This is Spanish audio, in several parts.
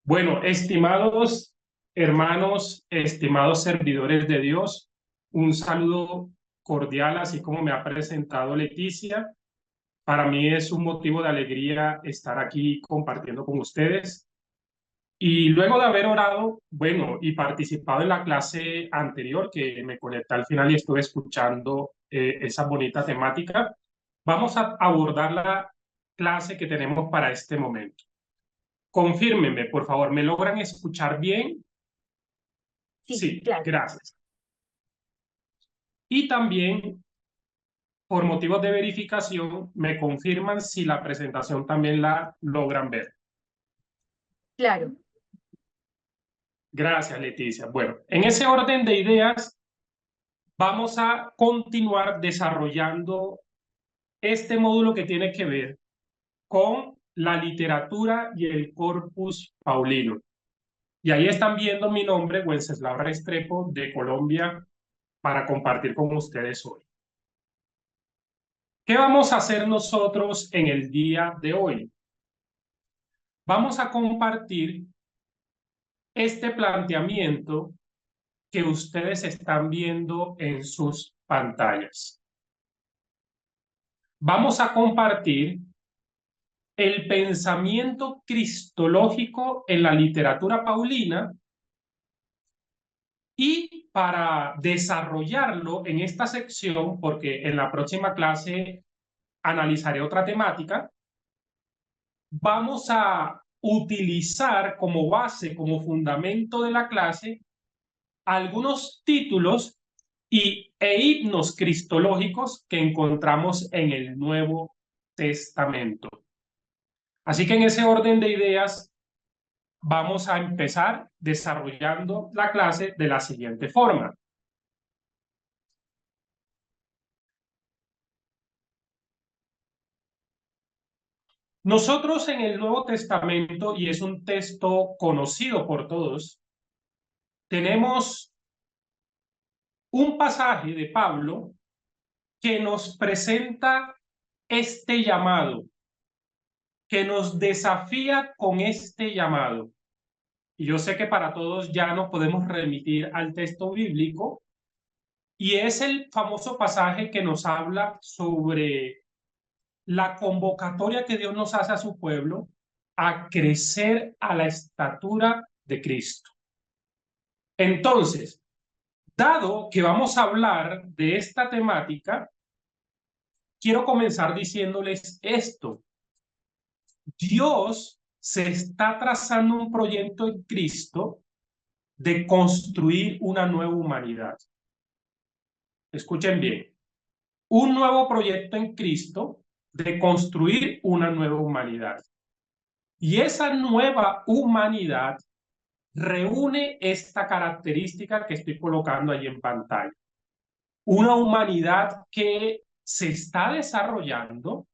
Bueno, estimados hermanos, estimados servidores de Dios, un saludo cordial, así como me ha presentado Leticia. Para mí es un motivo de alegría estar aquí compartiendo con ustedes. Y luego de haber orado, bueno, y participado en la clase anterior, que me conecté al final y estuve escuchando esa bonita temática, vamos a abordar la clase que tenemos para este momento. Confírmenme, por favor, ¿me logran escuchar bien? Sí, Sí, claro. gracias. Y también, por motivos de verificación, me confirman si la presentación también la logran ver. Claro. Gracias, Leticia. Bueno, en ese orden de ideas, vamos a continuar desarrollando este módulo que tiene que ver con la literatura y el corpus paulino. Y ahí están viendo mi nombre, Wenceslao Restrepo, de Colombia, para compartir con ustedes hoy. ¿Qué vamos a hacer nosotros en el día de hoy? Vamos a compartir este planteamiento que ustedes están viendo en sus pantallas. Vamos a compartir el pensamiento cristológico en la literatura paulina y para desarrollarlo en esta sección, porque en la próxima clase analizaré otra temática, vamos a utilizar como base, como fundamento de la clase, algunos títulos e himnos cristológicos que encontramos en el Nuevo Testamento. Así que en ese orden de ideas vamos a empezar desarrollando la clase de la siguiente forma. Nosotros en el Nuevo Testamento, y es un texto conocido por todos, tenemos un pasaje de Pablo que nos presenta este llamado, que nos desafía con este llamado. Y yo sé que para todos ya nos podemos remitir al texto bíblico, y es el famoso pasaje que nos habla sobre la convocatoria que Dios nos hace a su pueblo a crecer a la estatura de Cristo. Entonces, dado que vamos a hablar de esta temática, quiero comenzar diciéndoles esto. Dios se está trazando un proyecto en Cristo de construir una nueva humanidad. Escuchen bien, un nuevo proyecto en Cristo de construir una nueva humanidad. Y esa nueva humanidad reúne esta característica que estoy colocando ahí en pantalla. Una humanidad que se está desarrollando,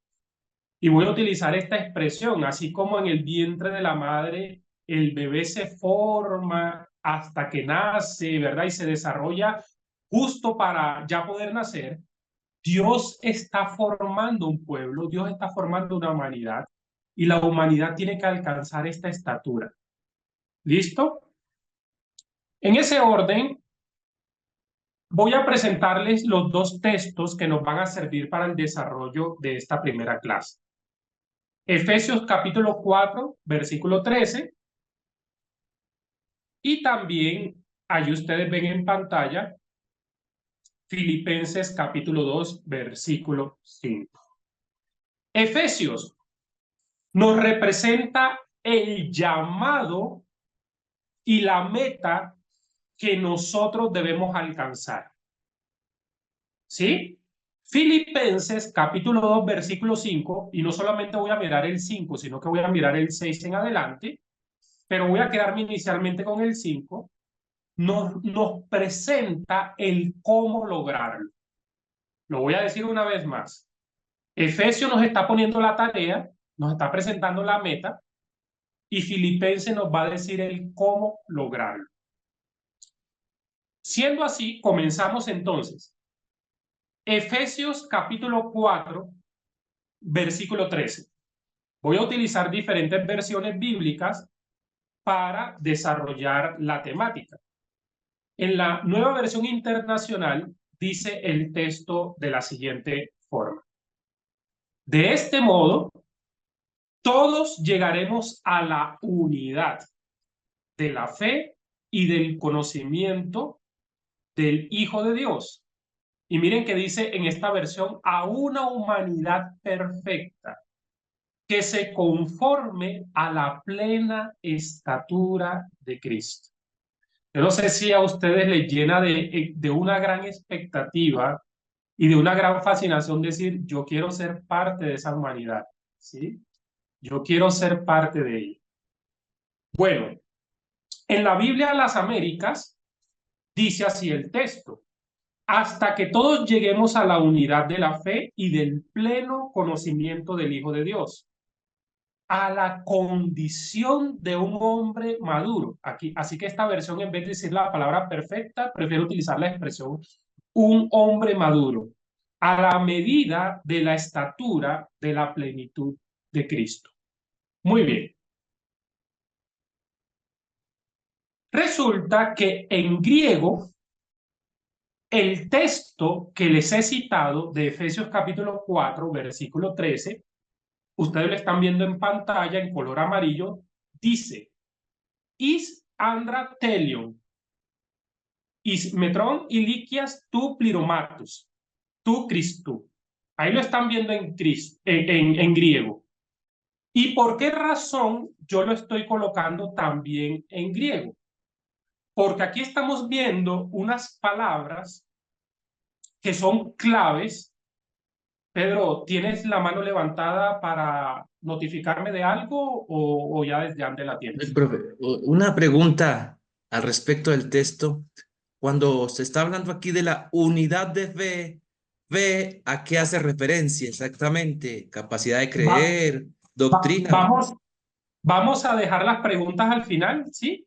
y voy a utilizar esta expresión, así como en el vientre de la madre el bebé se forma hasta que nace, ¿verdad? Y se desarrolla justo para ya poder nacer. Dios está formando un pueblo, Dios está formando una humanidad, y la humanidad tiene que alcanzar esta estatura. ¿Listo? En ese orden, voy a presentarles los dos textos que nos van a servir para el desarrollo de esta primera clase. Efesios capítulo 4, versículo 13, y también, ahí ustedes ven en pantalla, Filipenses capítulo 2, versículo 5. Efesios nos representa el llamado y la meta que nosotros debemos alcanzar. ¿Sí? Filipenses capítulo 2, versículo 5, y no solamente voy a mirar el 5, sino que voy a mirar el 6 en adelante, pero voy a quedarme inicialmente con el 5, nos presenta el cómo lograrlo. Lo voy a decir una vez más. Efesios nos está poniendo la tarea, nos está presentando la meta, y Filipenses nos va a decir el cómo lograrlo. Siendo así, comenzamos entonces. Efesios capítulo 4, versículo 13. Voy a utilizar diferentes versiones bíblicas para desarrollar la temática. En la nueva versión internacional dice el texto de la siguiente forma. De este modo, todos llegaremos a la unidad de la fe y del conocimiento del Hijo de Dios. Y miren que dice en esta versión, a una humanidad perfecta, que se conforme a la plena estatura de Cristo. Yo no sé si a ustedes les llena de una gran expectativa y de una gran fascinación decir, yo quiero ser parte de esa humanidad, ¿sí? Yo quiero ser parte de ella. Bueno, en la Biblia de las Américas dice así el texto, hasta que todos lleguemos a la unidad de la fe y del pleno conocimiento del Hijo de Dios, a la condición de un hombre maduro. Aquí, así que esta versión, en vez de decir la palabra perfecta, prefiero utilizar la expresión un hombre maduro, a la medida de la estatura de la plenitud de Cristo. Muy bien. Resulta que en griego, el texto que les he citado de Efesios capítulo 4, versículo 13, ustedes lo están viendo en pantalla en color amarillo, dice, is andra telion, is metron iliquias tu pliromatus, tu Christu. Ahí lo están viendo en griego. ¿Y por qué razón yo lo estoy colocando también en griego? Porque aquí estamos viendo unas palabras que son claves. Pedro, ¿tienes la mano levantada para notificarme de algo o ya desde antes la tienes? Profe, una pregunta al respecto del texto. Cuando se está hablando aquí de la unidad de fe, ¿a qué hace referencia exactamente? ¿Capacidad de creer? ¿Doctrina? Vamos a dejar las preguntas al final, ¿sí?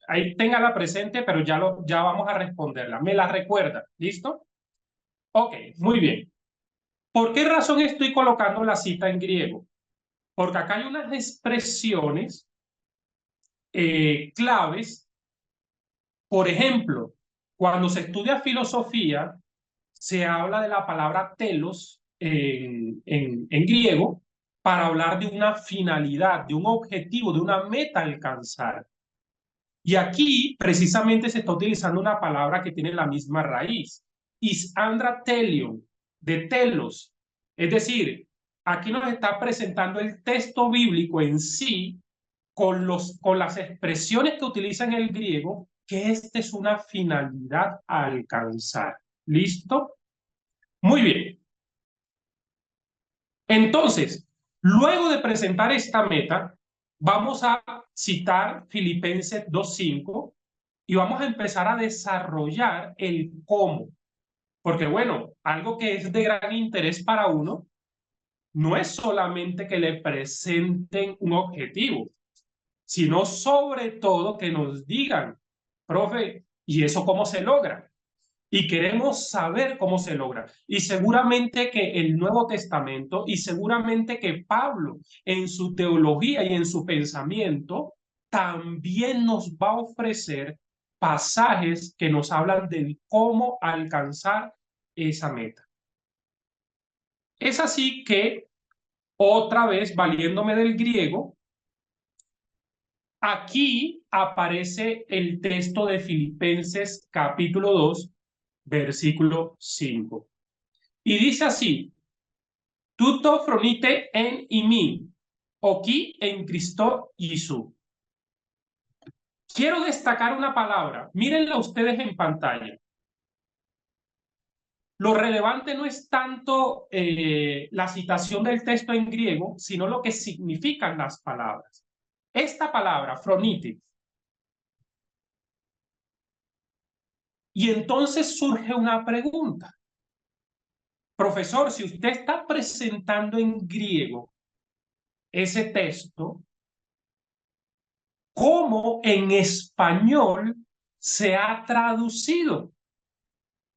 Ahí téngala presente, pero ya vamos a responderla. ¿Me la recuerda? ¿Listo? Ok, muy bien. ¿Por qué razón estoy colocando la cita en griego? Porque acá hay unas expresiones claves. Por ejemplo, cuando se estudia filosofía, se habla de la palabra telos en griego para hablar de una finalidad, de un objetivo, de una meta a alcanzar. Y aquí precisamente se está utilizando una palabra que tiene la misma raíz, is andra telion, de telos. Es decir, aquí nos está presentando el texto bíblico en sí con las expresiones que utiliza en el griego, que esta es una finalidad a alcanzar. ¿Listo? Muy bien. Entonces, luego de presentar esta meta, vamos a citar Filipenses 2:5 y vamos a empezar a desarrollar el cómo. Porque bueno, algo que es de gran interés para uno no es solamente que le presenten un objetivo, sino sobre todo que nos digan, profe, ¿y eso cómo se logra? Y queremos saber cómo se logra. Y seguramente que el Nuevo Testamento y seguramente que Pablo en su teología y en su pensamiento también nos va a ofrecer pasajes que nos hablan de cómo alcanzar esa meta. Es así que, otra vez, valiéndome del griego, aquí aparece el texto de Filipenses capítulo 2, versículo 5. Y dice así, tutto fronite en imi, aquí en Cristo Jesús. Quiero destacar una palabra, mírenla ustedes en pantalla. Lo relevante no es tanto la citación del texto en griego, sino lo que significan las palabras. Esta palabra, fronite. Y entonces surge una pregunta. Profesor, si usted está presentando en griego ese texto, ¿cómo en español se ha traducido?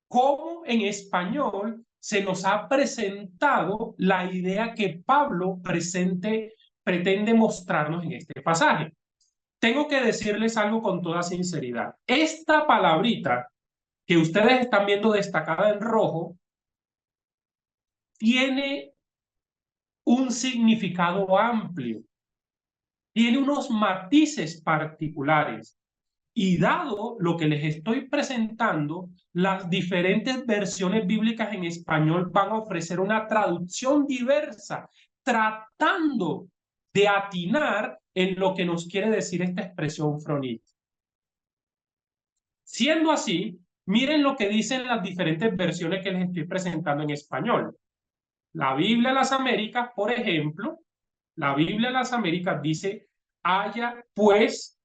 ¿Cómo en español se nos ha presentado la idea que Pablo pretende mostrarnos en este pasaje? tengo que decirles algo con toda sinceridad. Esta palabrita que ustedes están viendo destacada en rojo tiene un significado amplio, tiene unos matices particulares. Y dado lo que les estoy presentando, las diferentes versiones bíblicas en español van a ofrecer una traducción diversa, tratando de atinar en lo que nos quiere decir esta expresión fronit. Siendo así, miren lo que dicen las diferentes versiones que les estoy presentando en español. La Biblia de las Américas, por ejemplo, la Biblia de las Américas dice, haya pues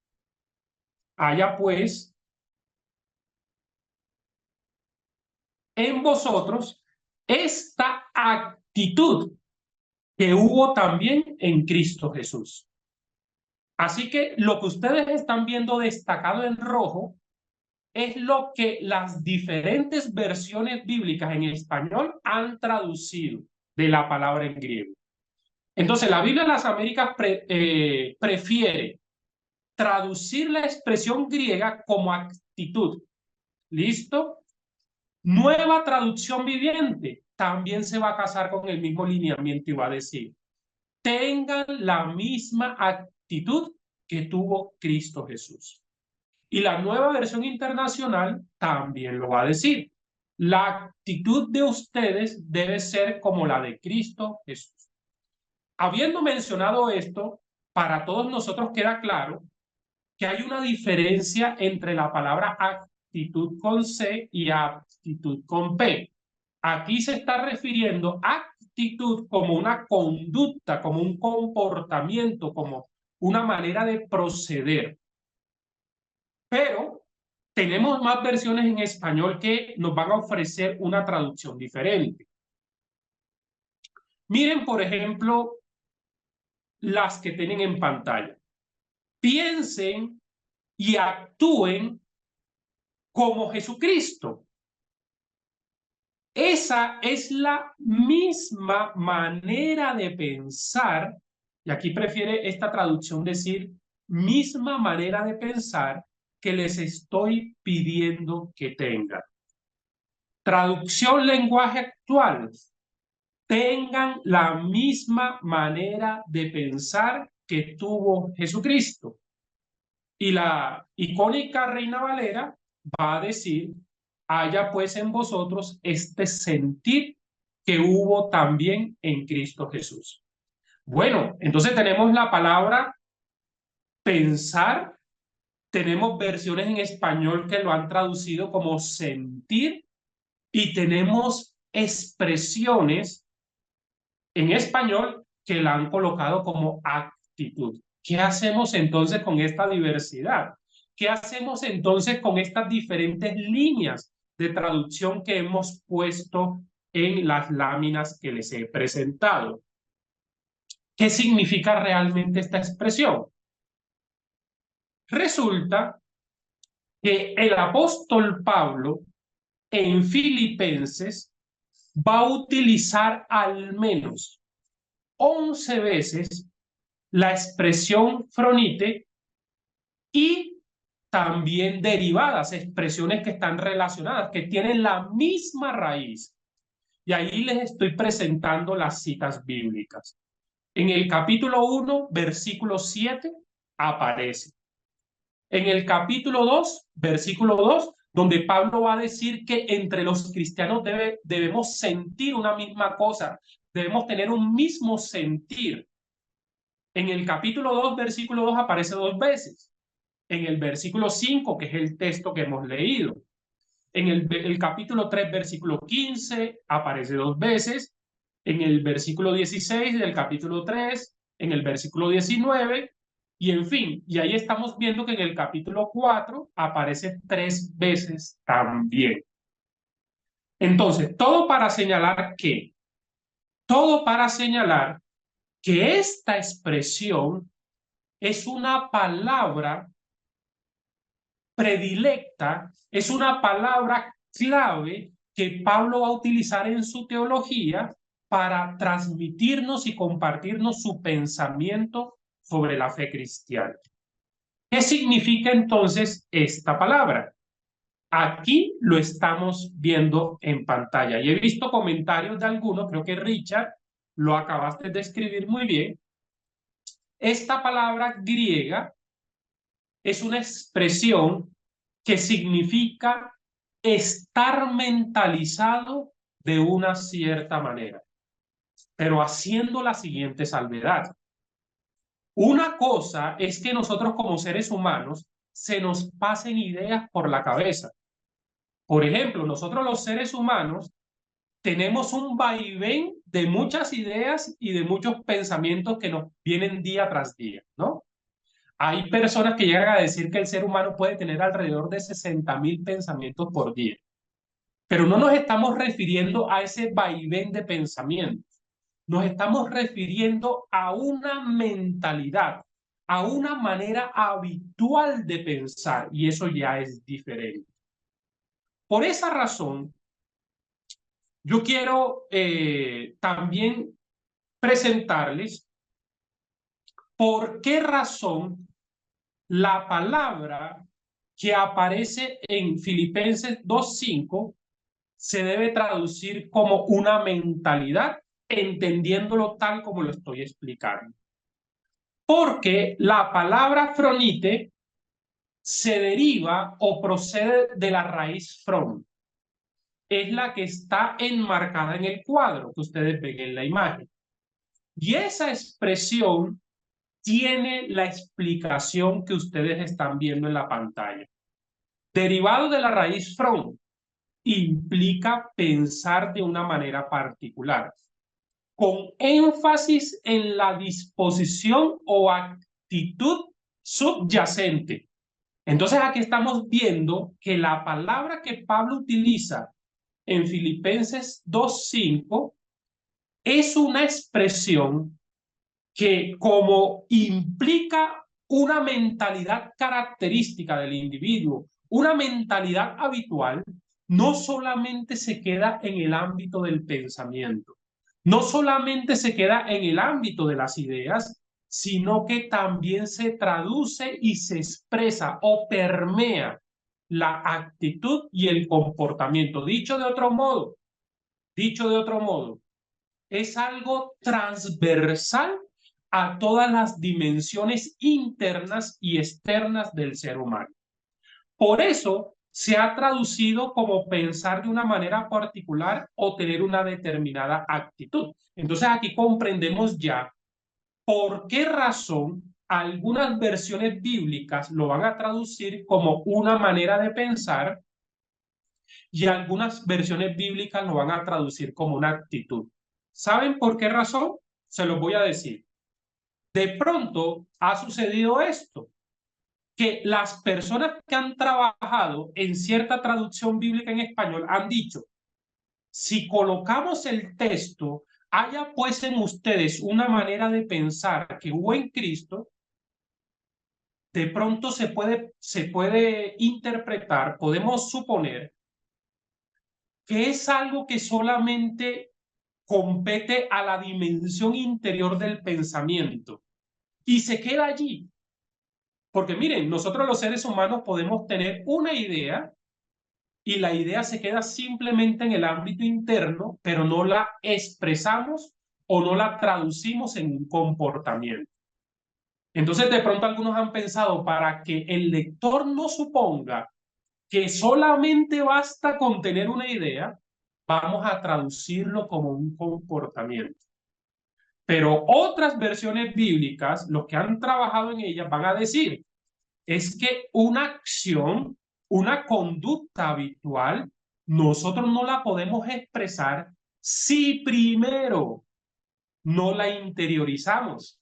en vosotros esta actitud que hubo también en Cristo Jesús. Así que lo que ustedes están viendo destacado en rojo es lo que las diferentes versiones bíblicas en español han traducido de la palabra en griego. Entonces, la Biblia de las Américas prefiere traducir la expresión griega como actitud. ¿Listo? Nueva Traducción Viviente también se va a casar con el mismo lineamiento y va a decir, tengan la misma actitud que tuvo Cristo Jesús. Y la Nueva Versión Internacional también lo va a decir. La actitud de ustedes debe ser como la de Cristo Jesús. Habiendo mencionado esto, para todos nosotros queda claro que hay una diferencia entre la palabra actitud con C y actitud con P. Aquí se está refiriendo a actitud como una conducta, como un comportamiento, como una manera de proceder. Pero tenemos más versiones en español que nos van a ofrecer una traducción diferente. Miren, por ejemplo, las que tienen en pantalla. Piensen y actúen como Jesucristo. Esa es la misma manera de pensar, y aquí prefiere esta traducción decir, misma manera de pensar que les estoy pidiendo que tengan. Traducción lenguaje actual. Tengan la misma manera de pensar que tuvo Jesucristo. Y la icónica Reina Valera va a decir, haya pues en vosotros este sentir que hubo también en Cristo Jesús. Bueno, entonces tenemos la palabra pensar, tenemos versiones en español que lo han traducido como sentir y tenemos expresiones en español que la han colocado como actitud. ¿Qué hacemos entonces con esta diversidad? ¿Qué hacemos entonces con estas diferentes líneas de traducción que hemos puesto en las láminas que les he presentado? ¿Qué significa realmente esta expresión? Resulta que el apóstol Pablo en Filipenses va a utilizar al menos 11 veces la expresión fronite y también derivadas, expresiones que están relacionadas, que tienen la misma raíz. Y ahí les estoy presentando las citas bíblicas. En el capítulo 1, versículo 7, aparece. En el capítulo 2, versículo 2, donde Pablo va a decir que entre los cristianos debemos sentir una misma cosa, debemos tener un mismo sentir. En el capítulo 2, versículo 2 aparece 2 veces. En el versículo 5, que es el texto que hemos leído. En el capítulo 3, versículo 15, aparece 2 veces. En el versículo 16 del capítulo 3, en el versículo 19, y en fin, y ahí estamos viendo que en el capítulo 4 aparece 3 veces también. Entonces, todo para señalar que esta expresión es una palabra predilecta, es una palabra clave que Pablo va a utilizar en su teología para transmitirnos y compartirnos su pensamiento sobre la fe cristiana. ¿Qué significa entonces esta palabra? Aquí lo estamos viendo en pantalla y he visto comentarios de algunos, creo que Richard lo acabaste de escribir muy bien. Esta palabra griega es una expresión que significa estar mentalizado de una cierta manera, pero haciendo la siguiente salvedad. Una cosa es que nosotros como seres humanos se nos pasen ideas por la cabeza. Por ejemplo, nosotros los seres humanos tenemos un vaivén de muchas ideas y de muchos pensamientos que nos vienen día tras día, ¿no? Hay personas que llegan a decir que el ser humano puede tener alrededor de 60.000 pensamientos por día, pero no nos estamos refiriendo a ese vaivén de pensamientos, nos estamos refiriendo a una mentalidad, a una manera habitual de pensar, y eso ya es diferente. Por esa razón, yo quiero también presentarles por qué razón la palabra que aparece en Filipenses 2:5 se debe traducir como una mentalidad, entendiéndolo tal como lo estoy explicando. Porque la palabra fronite se deriva o procede de la raíz fron. Es la que está enmarcada en el cuadro que ustedes ven en la imagen. Y esa expresión tiene la explicación que ustedes están viendo en la pantalla. Derivado de la raíz from, implica pensar de una manera particular, con énfasis en la disposición o actitud subyacente. Entonces aquí estamos viendo que la palabra que Pablo utiliza en Filipenses 2:5 es una expresión que como implica una mentalidad característica del individuo, una mentalidad habitual, no solamente se queda en el ámbito del pensamiento, no solamente se queda en el ámbito de las ideas, sino que también se traduce y se expresa o permea la actitud y el comportamiento. Dicho de otro modo, es algo transversal a todas las dimensiones internas y externas del ser humano. Por eso se ha traducido como pensar de una manera particular o tener una determinada actitud. Entonces aquí comprendemos ya por qué razón algunas versiones bíblicas lo van a traducir como una manera de pensar y algunas versiones bíblicas lo van a traducir como una actitud. ¿Saben por qué razón? Se los voy a decir. De pronto ha sucedido esto, que las personas que han trabajado en cierta traducción bíblica en español han dicho, si colocamos el texto, haya pues en ustedes una manera de pensar que hubo en Cristo, de pronto se puede interpretar, podemos suponer que es algo que solamente compete a la dimensión interior del pensamiento y se queda allí. Porque miren, nosotros los seres humanos podemos tener una idea y la idea se queda simplemente en el ámbito interno, pero no la expresamos o no la traducimos en un comportamiento. Entonces, de pronto algunos han pensado, para que el lector no suponga que solamente basta con tener una idea, vamos a traducirlo como un comportamiento. Pero otras versiones bíblicas, los que han trabajado en ellas, van a decir, es que una acción, una conducta habitual, nosotros no la podemos expresar si primero no la interiorizamos,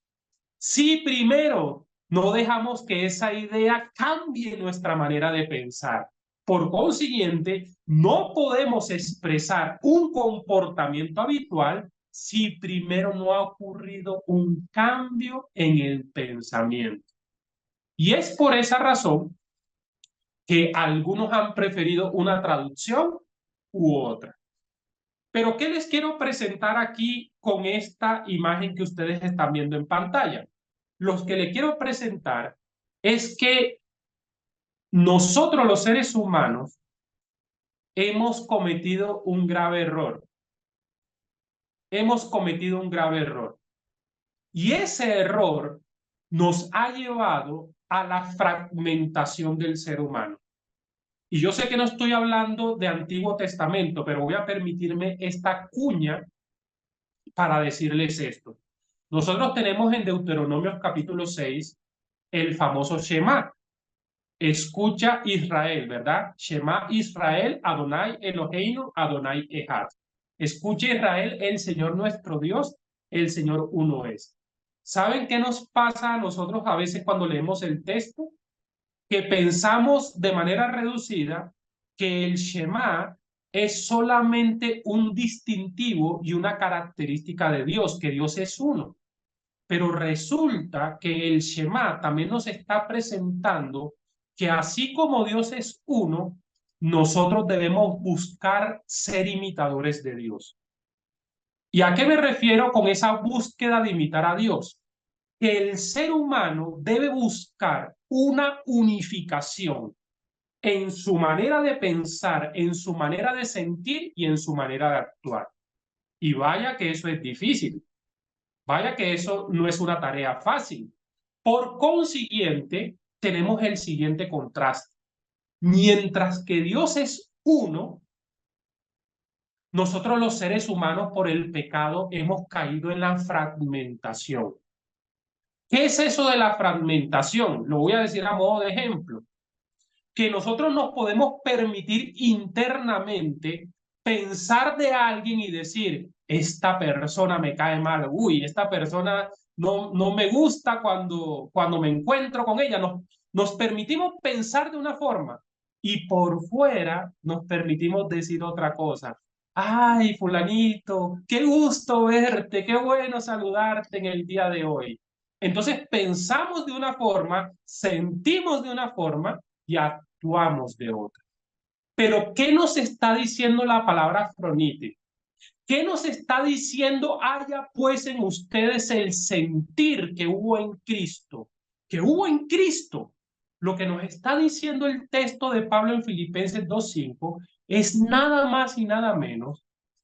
si primero no dejamos que esa idea cambie nuestra manera de pensar. Por consiguiente, no podemos expresar un comportamiento habitual si primero no ha ocurrido un cambio en el pensamiento. Y es por esa razón que algunos han preferido una traducción u otra. Pero ¿qué les quiero presentar aquí con esta imagen que ustedes están viendo en pantalla? Los que les quiero presentar es que nosotros los seres humanos hemos cometido un grave error. Hemos cometido un grave error. Y ese error nos ha llevado a la fragmentación del ser humano. Y yo sé que no estoy hablando de Antiguo Testamento, pero voy a permitirme esta cuña para decirles esto. Nosotros tenemos en Deuteronomio capítulo 6 el famoso Shema. Escucha Israel, ¿verdad? Shema Israel, Adonai Eloheinu, Adonai Echad. Escucha Israel, el Señor nuestro Dios, el Señor uno es. ¿Saben qué nos pasa a nosotros a veces cuando leemos el texto? Que pensamos de manera reducida que el Shema es solamente un distintivo y una característica de Dios, que Dios es uno. Pero resulta que el Shema también nos está presentando que así como Dios es uno, nosotros debemos buscar ser imitadores de Dios. ¿Y a qué me refiero con esa búsqueda de imitar a Dios? Que el ser humano debe buscar una unificación en su manera de pensar, en su manera de sentir y en su manera de actuar. Y vaya que eso es difícil. Vaya que eso no es una tarea fácil. Por consiguiente, tenemos el siguiente contraste. Mientras que Dios es uno, nosotros los seres humanos por el pecado hemos caído en la fragmentación. ¿Qué es eso de la fragmentación? Lo voy a decir a modo de ejemplo. Que nosotros nos podemos permitir internamente pensar de alguien y decir, esta persona me cae mal, uy, esta persona no me gusta cuando me encuentro con ella. Nos permitimos pensar de una forma y por fuera nos permitimos decir otra cosa. Ay, fulanito, qué gusto verte, qué bueno saludarte en el día de hoy. Entonces pensamos de una forma, sentimos de una forma y actuamos de otra. Pero ¿qué nos está diciendo la palabra Afrodite? ¿Qué nos está diciendo? Haya pues en ustedes el sentir que hubo en Cristo, que hubo en Cristo. Lo que nos está diciendo el texto de Pablo en Filipenses 2:5 es nada más y nada menos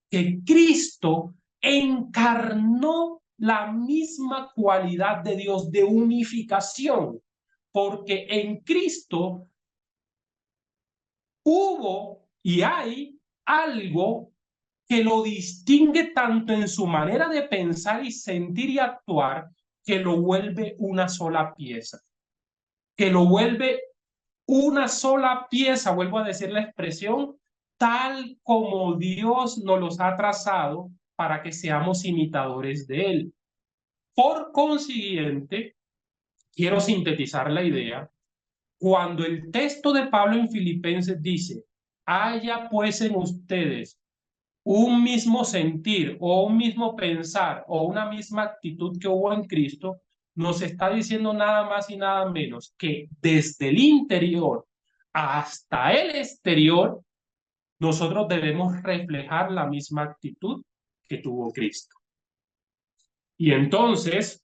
que Cristo encarnó la misma cualidad de Dios de unificación, porque en Cristo hubo y hay algo que lo distingue tanto en su manera de pensar y sentir y actuar, que lo vuelve una sola pieza, que lo vuelve una sola pieza, vuelvo a decir la expresión, tal como Dios nos los ha trazado para que seamos imitadores de Él. Por consiguiente, quiero sintetizar la idea. Cuando el texto de Pablo en Filipenses dice, haya pues en ustedes un mismo sentir o un mismo pensar o una misma actitud que hubo en Cristo, nos está diciendo nada más y nada menos que desde el interior hasta el exterior, nosotros debemos reflejar la misma actitud que tuvo Cristo. Y entonces,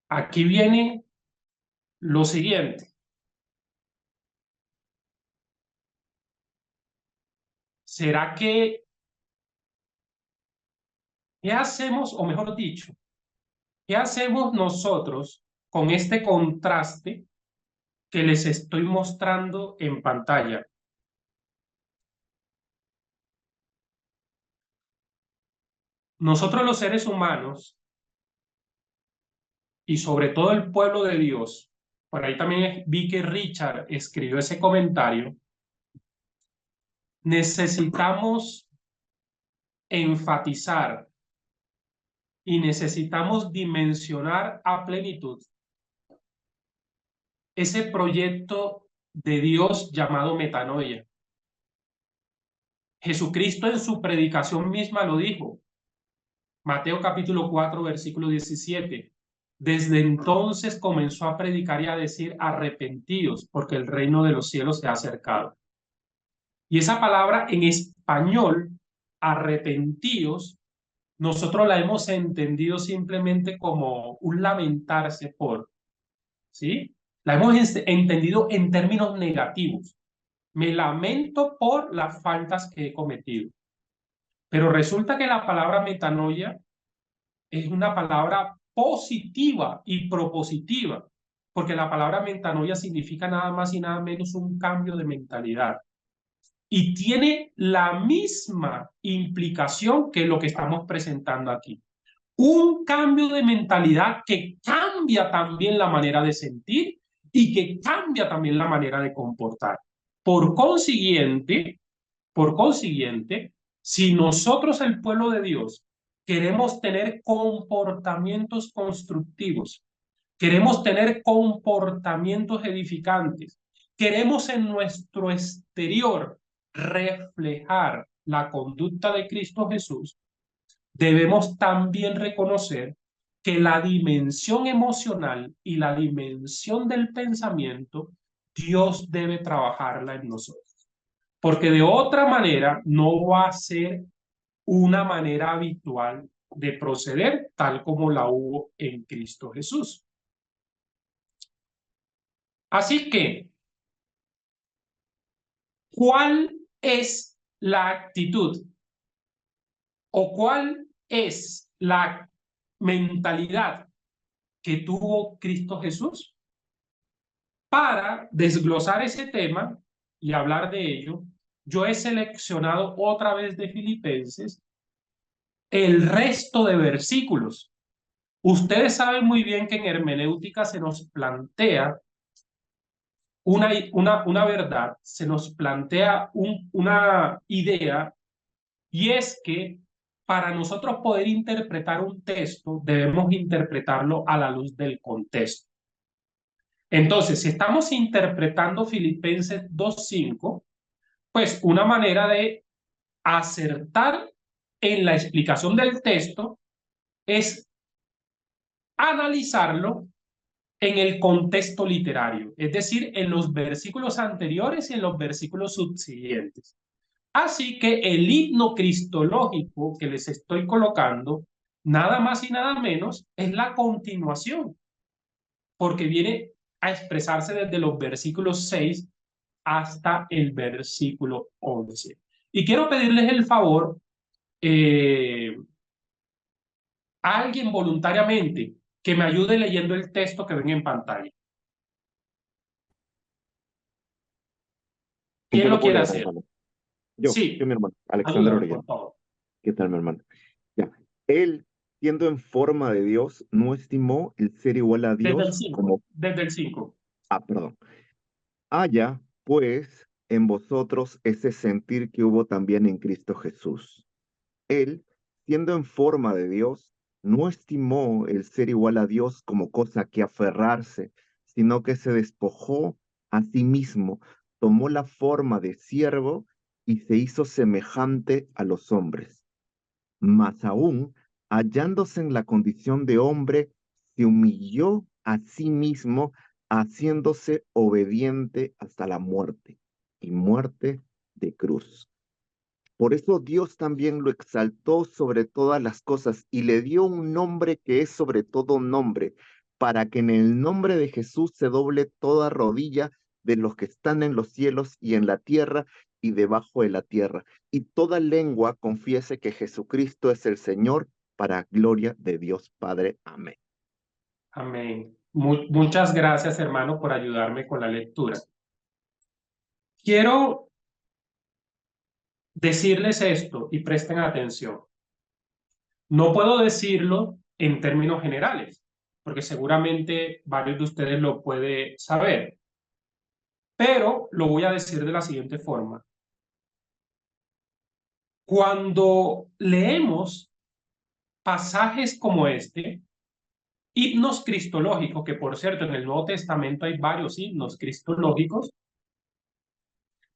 aquí viene lo siguiente. ¿Será que qué hacemos, o mejor dicho, qué hacemos nosotros con este contraste que les estoy mostrando en pantalla? Nosotros los seres humanos, y sobre todo el pueblo de Dios, por ahí también vi que Richard escribió ese comentario, necesitamos enfatizar y necesitamos dimensionar a plenitud ese proyecto de Dios llamado metanoia. Jesucristo en su predicación misma lo dijo. Mateo capítulo 4, versículo 17. Desde entonces comenzó a predicar y a decir, arrepentíos, porque el reino de los cielos se ha acercado. Y esa palabra en español, arrepentíos, nosotros la hemos entendido simplemente como un lamentarse por, ¿sí? La hemos entendido en términos negativos. Me lamento por las faltas que he cometido. Pero resulta que la palabra metanoia es una palabra positiva y propositiva, porque la palabra metanoia significa nada más y nada menos un cambio de mentalidad. Y tiene la misma implicación que lo que estamos presentando aquí. Un cambio de mentalidad que cambia también la manera de sentir y que cambia también la manera de comportar. Por consiguiente, si nosotros, el pueblo de Dios, queremos tener comportamientos constructivos, queremos tener comportamientos edificantes, queremos en nuestro exterior reflejar la conducta de Cristo Jesús, debemos también reconocer que la dimensión emocional y la dimensión del pensamiento, Dios debe trabajarla en nosotros. Porque de otra manera no va a ser una manera habitual de proceder tal como la hubo en Cristo Jesús. Así que, ¿cuál es la actitud o cuál es la mentalidad que tuvo Cristo Jesús? Para desglosar ese tema y hablar de ello, yo he seleccionado otra vez de Filipenses el resto de versículos. Ustedes saben muy bien que en hermenéutica se nos plantea una verdad, se nos plantea una idea, y es que para nosotros poder interpretar un texto, debemos interpretarlo a la luz del contexto. Entonces, si estamos interpretando Filipenses 2:5, pues una manera de acertar en la explicación del texto es analizarlo en el contexto literario, es decir, en los versículos anteriores y en los versículos subsiguientes. Así que el himno cristológico que les estoy colocando, nada más y nada menos, es la continuación, porque viene a expresarse desde los versículos 6 hasta el versículo 11. Y quiero pedirles el favor a alguien voluntariamente que me ayude leyendo el texto que ven en pantalla. ¿Quién Yo lo lo puedo quiere leer, hacer? hermano. Yo, Sí, mi hermano, Alexander ayúdame, por Orellana. favor. ¿Qué tal, mi hermano? Ya. Él, siendo en forma de Dios, no estimó el ser igual a Desde el Dios 5, como... desde el 5. Perdón. Haya, pues, en vosotros ese sentir que hubo también en Cristo Jesús. Él, siendo en forma de Dios, no estimó el ser igual a Dios como cosa que aferrarse, sino que se despojó a sí mismo, tomó la forma de siervo y se hizo semejante a los hombres. Más aún, hallándose en la condición de hombre, se humilló a sí mismo, haciéndose obediente hasta la muerte, y muerte de cruz. Por eso Dios también lo exaltó sobre todas las cosas y le dio un nombre que es sobre todo nombre, para que en el nombre de Jesús se doble toda rodilla de los que están en los cielos y en la tierra y debajo de la tierra, y toda lengua confiese que Jesucristo es el Señor, para gloria de Dios Padre. Amén. Amén. Muchas gracias, hermano, por ayudarme con la lectura. Quiero decirles esto y presten atención. No puedo decirlo en términos generales, porque seguramente varios de ustedes lo pueden saber, pero lo voy a decir de la siguiente forma. Cuando leemos pasajes como este, himnos cristológicos, que por cierto en el Nuevo Testamento hay varios himnos cristológicos,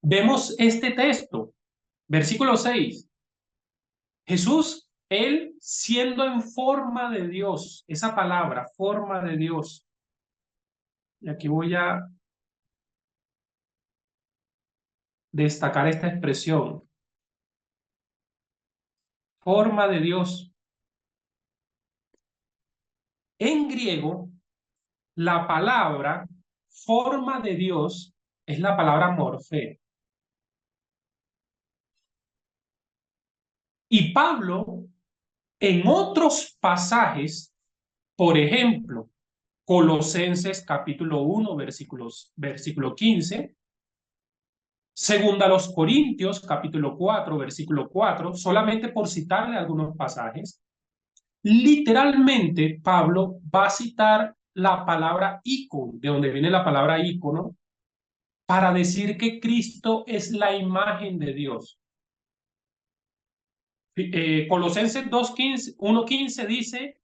vemos este texto, versículo 6. Jesús, él siendo en forma de Dios, esa palabra, forma de Dios, y aquí voy a destacar esta expresión, forma de Dios. En griego, la palabra forma de Dios es la palabra morfé. Y Pablo, en otros pasajes, por ejemplo, Colosenses capítulo 1, versículo 15, segunda a los Corintios capítulo 4, versículo 4, solamente por citarle algunos pasajes, literalmente Pablo va a citar la palabra ícono, de donde viene la palabra ícono, para decir que Cristo es la imagen de Dios. Colosenses 1:15 dice,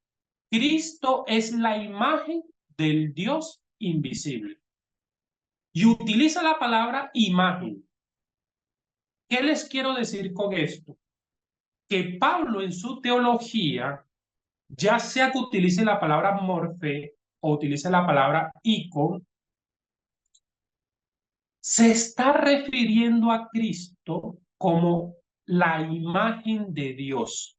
Cristo es la imagen del Dios invisible. Y utiliza la palabra imagen. ¿Qué les quiero decir con esto? Que Pablo en su teología, ya sea que utilice la palabra morfe o utilice la palabra icon, se está refiriendo a Cristo como la imagen de Dios.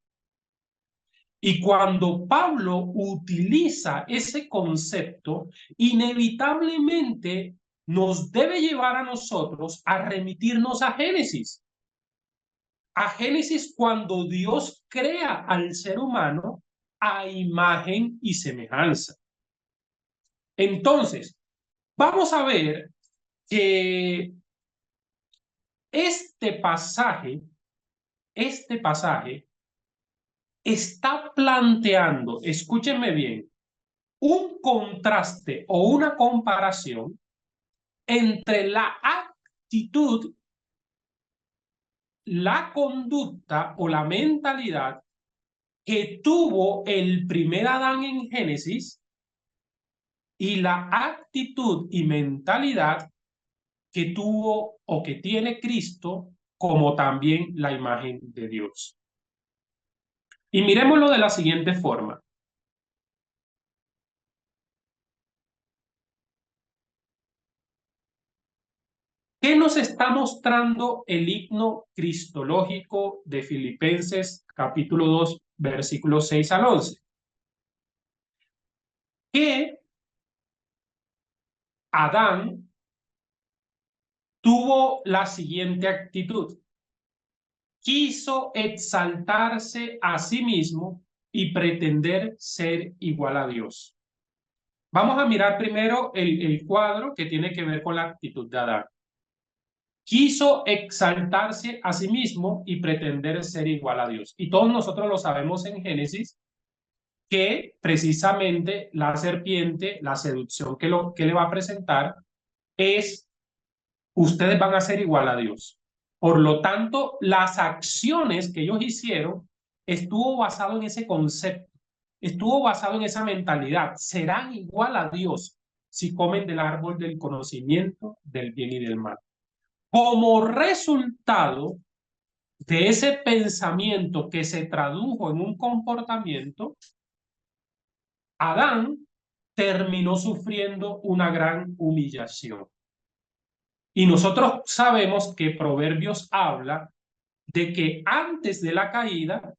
Y cuando Pablo utiliza ese concepto, inevitablemente nos debe llevar a nosotros a remitirnos a Génesis. A Génesis cuando Dios crea al ser humano a imagen y semejanza. Entonces, vamos a ver que este pasaje está planteando, escúchenme bien, un contraste o una comparación entre la actitud, la conducta o la mentalidad que tuvo el primer Adán en Génesis y la actitud y mentalidad que tuvo o que tiene Cristo como también la imagen de Dios. Y miremoslo de la siguiente forma. ¿Qué nos está mostrando el himno cristológico de Filipenses capítulo 2, versículos 6 al 11? Que Adán tuvo la siguiente actitud. Quiso exaltarse a sí mismo y pretender ser igual a Dios. Vamos a mirar primero el cuadro que tiene que ver con la actitud de Adán. Quiso exaltarse a sí mismo y pretender ser igual a Dios. Y todos nosotros lo sabemos en Génesis, que precisamente la serpiente, la seducción que le va a presentar es, ustedes van a ser igual a Dios. Por lo tanto, las acciones que ellos hicieron estuvo basado en ese concepto, estuvo basado en esa mentalidad. Serán igual a Dios si comen del árbol del conocimiento del bien y del mal. Como resultado de ese pensamiento que se tradujo en un comportamiento, Adán terminó sufriendo una gran humillación. Y nosotros sabemos que Proverbios habla de que antes de la caída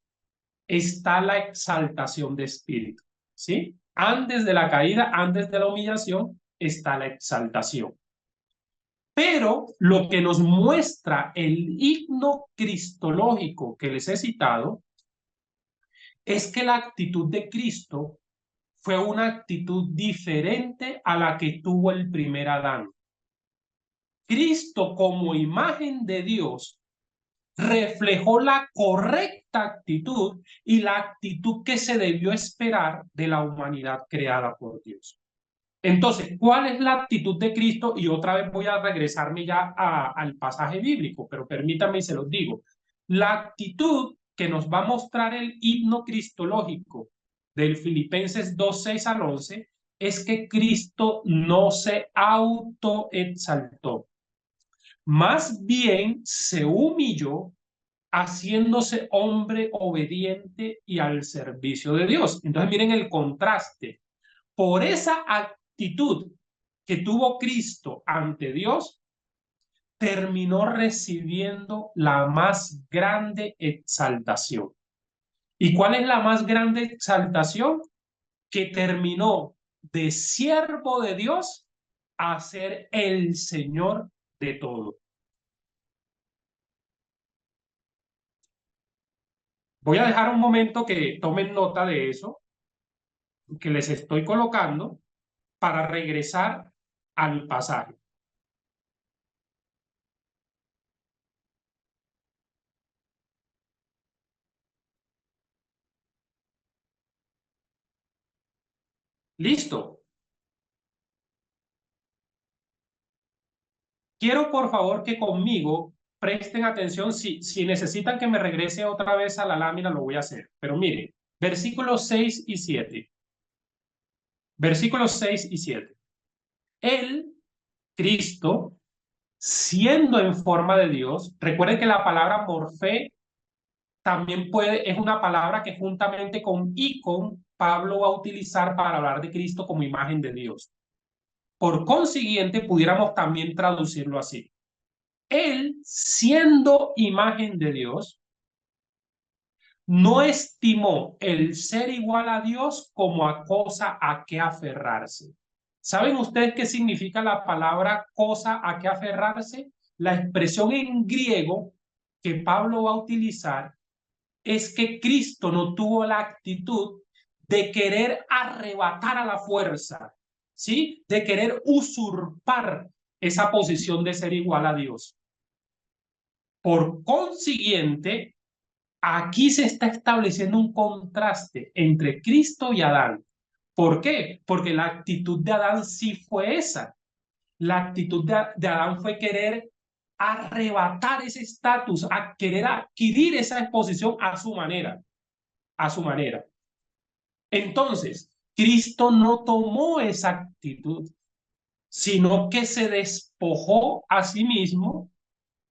está la exaltación de espíritu, ¿sí? Antes de la caída, antes de la humillación, está la exaltación. Pero lo que nos muestra el himno cristológico que les he citado es que la actitud de Cristo fue una actitud diferente a la que tuvo el primer Adán. Cristo, como imagen de Dios, reflejó la correcta actitud y la actitud que se debió esperar de la humanidad creada por Dios. Entonces, ¿cuál es la actitud de Cristo? Y otra vez voy a regresarme ya al pasaje bíblico, pero permítanme y se los digo. La actitud que nos va a mostrar el himno cristológico del Filipenses 2, 6 al 11 es que Cristo no se autoexaltó. Más bien se humilló haciéndose hombre obediente y al servicio de Dios. Entonces miren el contraste. Por esa actitud que tuvo Cristo ante Dios, terminó recibiendo la más grande exaltación. ¿Y cuál es la más grande exaltación? que terminó de siervo de Dios a ser el Señor de todo. Voy a dejar un momento que tomen nota de eso, que les estoy colocando, para regresar al pasaje. ¿Listo? Quiero por favor que conmigo presten atención. Si necesitan que me regrese otra vez a la lámina, lo voy a hacer. Pero miren, versículos 6 y 7. Versículos 6 y 7. Él, Cristo, siendo en forma de Dios, recuerden que la palabra morfé también es una palabra que juntamente con icon Pablo va a utilizar para hablar de Cristo como imagen de Dios. Por consiguiente, pudiéramos también traducirlo así. Él, siendo imagen de Dios, no estimó el ser igual a Dios como a cosa a que aferrarse. ¿Saben ustedes qué significa la palabra cosa a que aferrarse? La expresión en griego que Pablo va a utilizar es que Cristo no tuvo la actitud de querer arrebatar a la fuerza, ¿sí? De querer usurpar esa posición de ser igual a Dios. Por consiguiente, aquí se está estableciendo un contraste entre Cristo y Adán. ¿Por qué? Porque la actitud de Adán sí fue esa. La actitud de Adán fue querer arrebatar ese estatus, a querer adquirir esa exposición a su manera. A su manera. Entonces, Cristo no tomó esa actitud, sino que se despojó a sí mismo,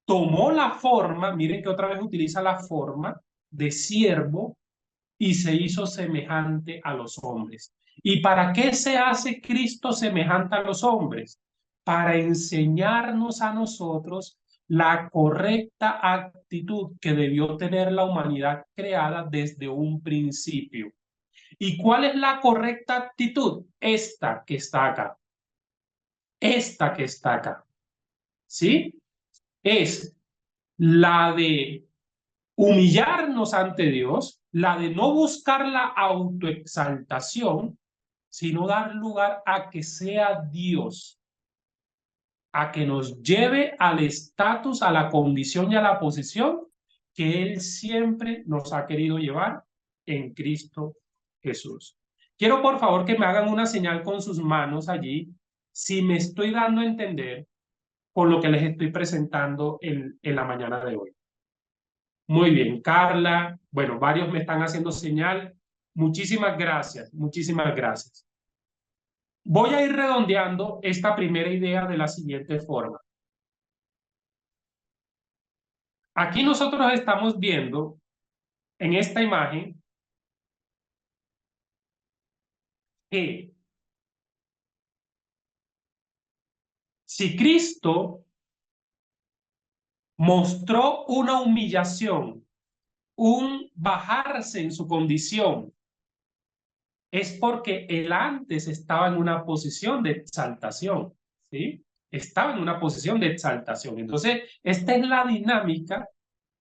tomó la forma, miren que otra vez utiliza la forma de siervo y se hizo semejante a los hombres. ¿Y para qué se hace Cristo semejante a los hombres? Para enseñarnos a nosotros la correcta actitud que debió tener la humanidad creada desde un principio. ¿Y cuál es la correcta actitud? Esta que está acá. Esta que está acá. ¿Sí? Es la de humillarnos ante Dios, la de no buscar la autoexaltación, sino dar lugar a que sea Dios, a que nos lleve al estatus, a la condición y a la posición que Él siempre nos ha querido llevar en Cristo Jesús. Quiero por favor que me hagan una señal con sus manos allí, si me estoy dando a entender con lo que les estoy presentando en la mañana de hoy. Muy bien, Carla. Bueno, varios me están haciendo señal. Muchísimas gracias, muchísimas gracias. Voy a ir redondeando esta primera idea de la siguiente forma. Aquí nosotros estamos viendo en esta imagen que si Cristo mostró una humillación, un bajarse en su condición, es porque él antes estaba en una posición de exaltación, ¿sí? Estaba en una posición de exaltación. Entonces, esta es la dinámica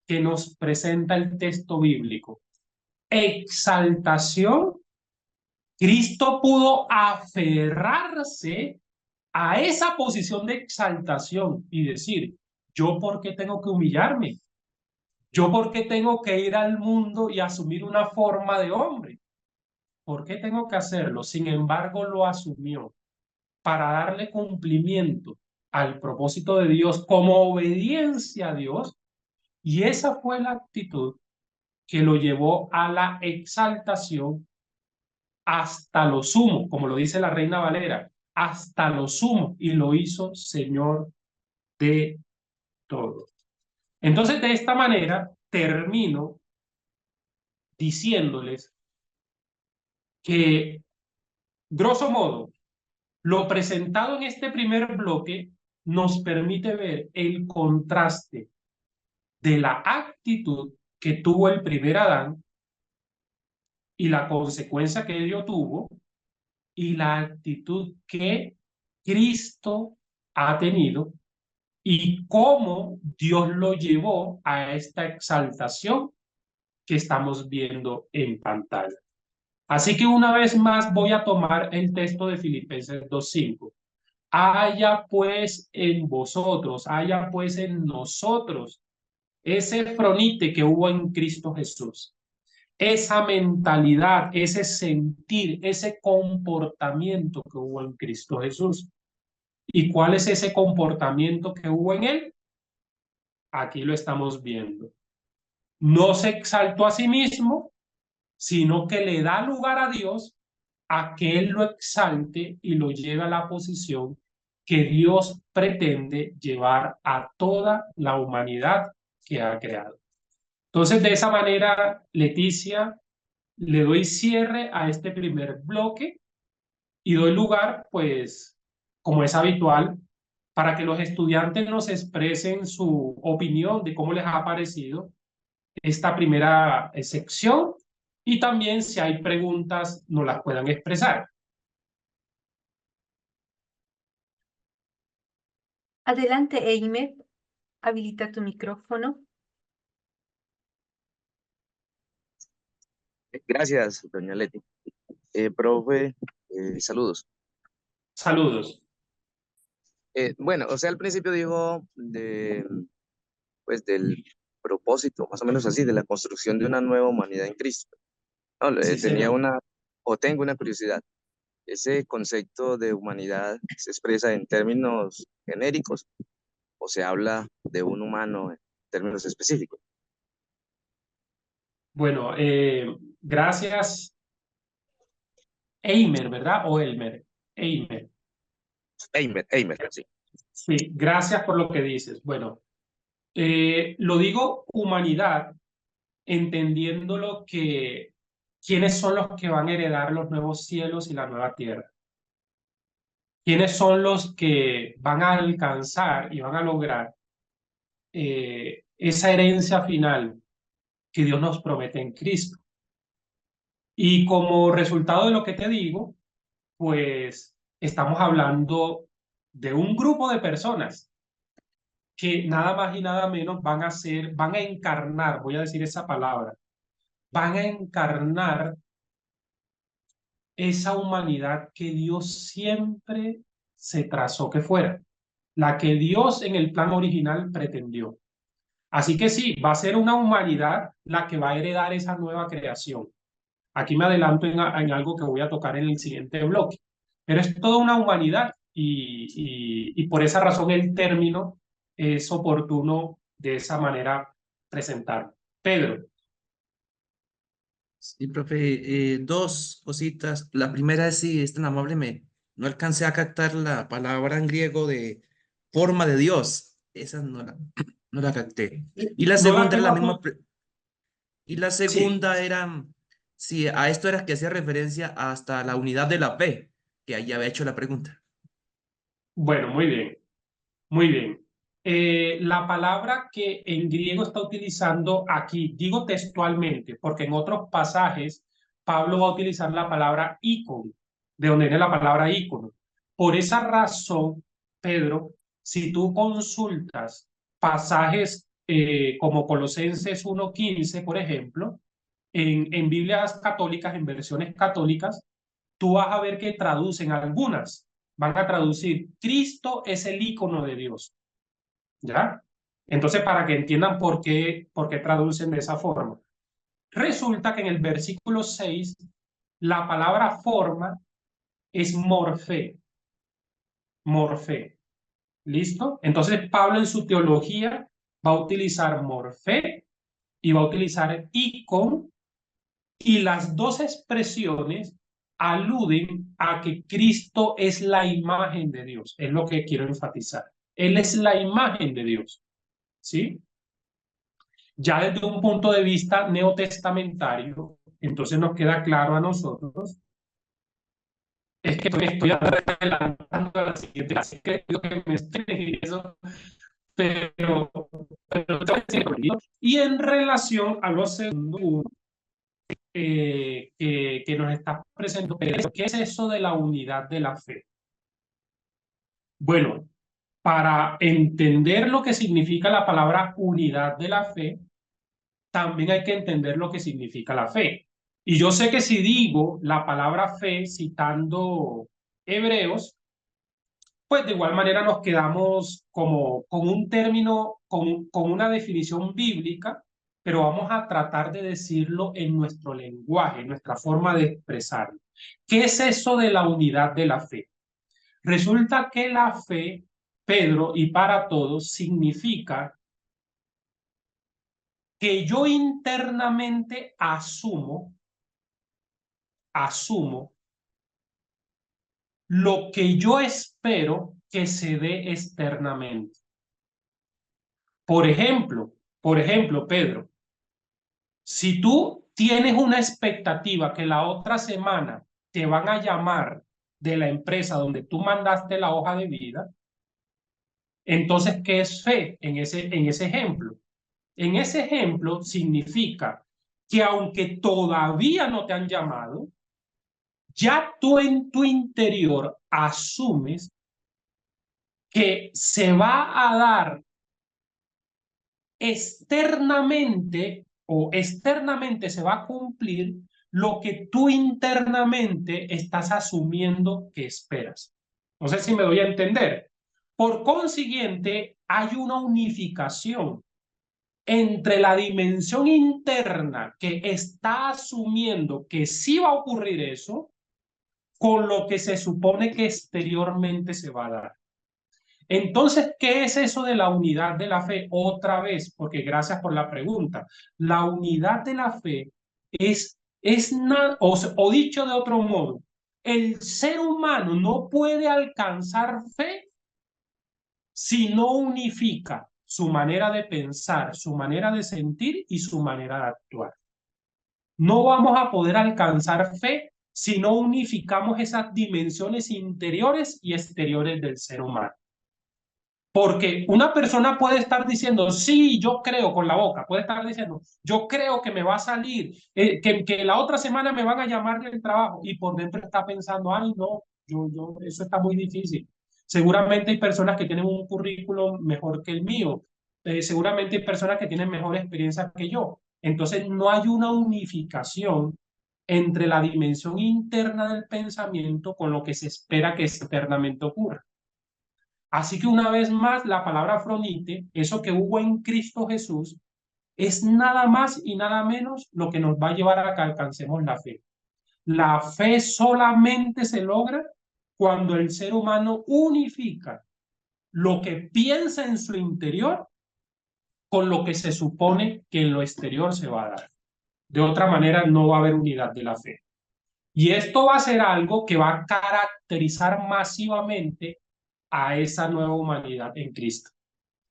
que nos presenta el texto bíblico. Exaltación. Cristo pudo aferrarse a esa posición de exaltación y decir, ¿yo por qué tengo que humillarme? ¿Yo por qué tengo que ir al mundo y asumir una forma de hombre? ¿Por qué tengo que hacerlo? Sin embargo, lo asumió para darle cumplimiento al propósito de Dios como obediencia a Dios, y esa fue la actitud que lo llevó a la exaltación hasta lo sumo, como lo dice la Reina Valera, hasta lo sumo, y lo hizo Señor de todo. Entonces, de esta manera, termino diciéndoles que, grosso modo, lo presentado en este primer bloque nos permite ver el contraste de la actitud que tuvo el primer Adán y la consecuencia que ello tuvo, y la actitud que Cristo ha tenido y cómo Dios lo llevó a esta exaltación que estamos viendo en pantalla. Así que una vez más voy a tomar el texto de Filipenses 2:5. Haya pues en vosotros, haya pues en nosotros ese fronite que hubo en Cristo Jesús, esa mentalidad, ese sentir, ese comportamiento que hubo en Cristo Jesús. ¿Y cuál es ese comportamiento que hubo en él? Aquí lo estamos viendo. No se exaltó a sí mismo, sino que le da lugar a Dios a que Él lo exalte y lo lleve a la posición que Dios pretende llevar a toda la humanidad que ha creado. Entonces, de esa manera, Leticia, le doy cierre a este primer bloque y doy lugar, pues, como es habitual, para que los estudiantes nos expresen su opinión de cómo les ha parecido esta primera sección y también si hay preguntas nos las puedan expresar. Adelante, Eimer. Habilita tu micrófono. Gracias, doña Leti. Profe, saludos. Saludos. Bueno, o sea, al principio dijo pues del propósito, más o menos así, de la construcción de una nueva humanidad en Cristo. No, Sí, tenía señor. tengo una curiosidad. ¿Ese concepto de humanidad se expresa en términos genéricos o se habla de un humano en términos específicos? Bueno, gracias. Eimer, ¿verdad? O Elmer. Eimer. Eimer, sí. Sí, gracias por lo que dices. Bueno, lo digo humanidad, entendiendo lo que, quiénes son los que van a heredar los nuevos cielos y la nueva tierra. ¿Quiénes son los que van a alcanzar y van a lograr esa herencia final que Dios nos promete en Cristo? Y como resultado de lo que te digo, pues estamos hablando de un grupo de personas que nada más y nada menos van a encarnar, voy a decir esa palabra, van a encarnar esa humanidad que Dios siempre se trazó que fuera, la que Dios en el plan original pretendió. Así que sí, va a ser una humanidad la que va a heredar esa nueva creación. Aquí me adelanto en algo que voy a tocar en el siguiente bloque, pero es toda una humanidad y por esa razón el término es oportuno de esa manera presentar. Pedro. Sí, profe, dos cositas. La primera es si es tan amable, no alcancé a captar la palabra en griego de forma de Dios. Esa no la capté. Y la No la segunda era tengo la aquí. misma. Y la Sí, segunda era si a esto era que hacía referencia hasta la unidad de la fe, que ahí había hecho la pregunta. bueno, muy bien, muy bien. La palabra que en griego está utilizando aquí, digo textualmente, porque en otros pasajes Pablo va a utilizar la palabra ícono, de donde viene la palabra ícono. Por esa razón, Pedro, si tú consultas pasajes como Colosenses 1:15, por ejemplo, en Biblias católicas, en versiones católicas, tú vas a ver que traducen algunas, van a traducir, Cristo es el ícono de Dios. ¿Ya? Entonces, para que entiendan por qué traducen de esa forma. Resulta que en el versículo 6, la palabra forma es morfé. Morfé. ¿Listo? Entonces, Pablo en su teología va a utilizar morfé y va a utilizar icon, y las dos expresiones aluden a que Cristo es la imagen de Dios. Es lo que quiero enfatizar. Él es la imagen de Dios. ¿Sí? Ya desde un punto de vista neotestamentario, entonces nos queda claro a nosotros, es que me estoy adelantando a la siguiente clase, creo que me estoy eso, pero y en relación a lo segundo, que nos está presentando. ¿Qué es eso de la unidad de la fe? Bueno, para entender lo que significa la palabra unidad de la fe, también hay que entender lo que significa la fe. Y yo sé que si digo la palabra fe citando Hebreos, pues de igual manera nos quedamos como con un término, con una definición bíblica, pero vamos a tratar de decirlo en nuestro lenguaje, en nuestra forma de expresarlo. ¿Qué es eso de la unidad de la fe? Resulta que la fe, Pedro, y para todos, significa que yo internamente asumo lo que yo espero que se dé externamente. Por ejemplo, Pedro, si tú tienes una expectativa que la otra semana te van a llamar de la empresa donde tú mandaste la hoja de vida, entonces, ¿qué es fe en ese ejemplo? En ese ejemplo significa que aunque todavía no te han llamado, ya tú en tu interior asumes que se va a dar externamente se va a cumplir lo que tú internamente estás asumiendo que esperas. No sé si me doy a entender. Por consiguiente, hay una unificación entre la dimensión interna que está asumiendo que sí va a ocurrir eso, con lo que se supone que exteriormente se va a dar. Entonces, ¿qué es eso de la unidad de la fe? Otra vez, porque gracias por la pregunta. La unidad de la fe o dicho de otro modo, el ser humano no puede alcanzar fe si no unifica su manera de pensar, su manera de sentir y su manera de actuar. No vamos a poder alcanzar fe si no unificamos esas dimensiones interiores y exteriores del ser humano. Porque una persona puede estar diciendo, sí, yo creo con la boca, puede estar diciendo, yo creo que me va a salir, que la otra semana me van a llamar del trabajo, y por dentro está pensando, ay, no, eso está muy difícil. Seguramente hay personas que tienen un currículum mejor que el mío, seguramente hay personas que tienen mejor experiencia que yo. Entonces no hay una unificación entre la dimensión interna del pensamiento con lo que se espera que externamente ocurra. Así que una vez más, la palabra fronite, eso que hubo en Cristo Jesús, es nada más y nada menos lo que nos va a llevar a que alcancemos la fe. La fe solamente se logra cuando el ser humano unifica lo que piensa en su interior con lo que se supone que en lo exterior se va a dar. De otra manera, no va a haber unidad de la fe. Y esto va a ser algo que va a caracterizar masivamente a esa nueva humanidad en Cristo.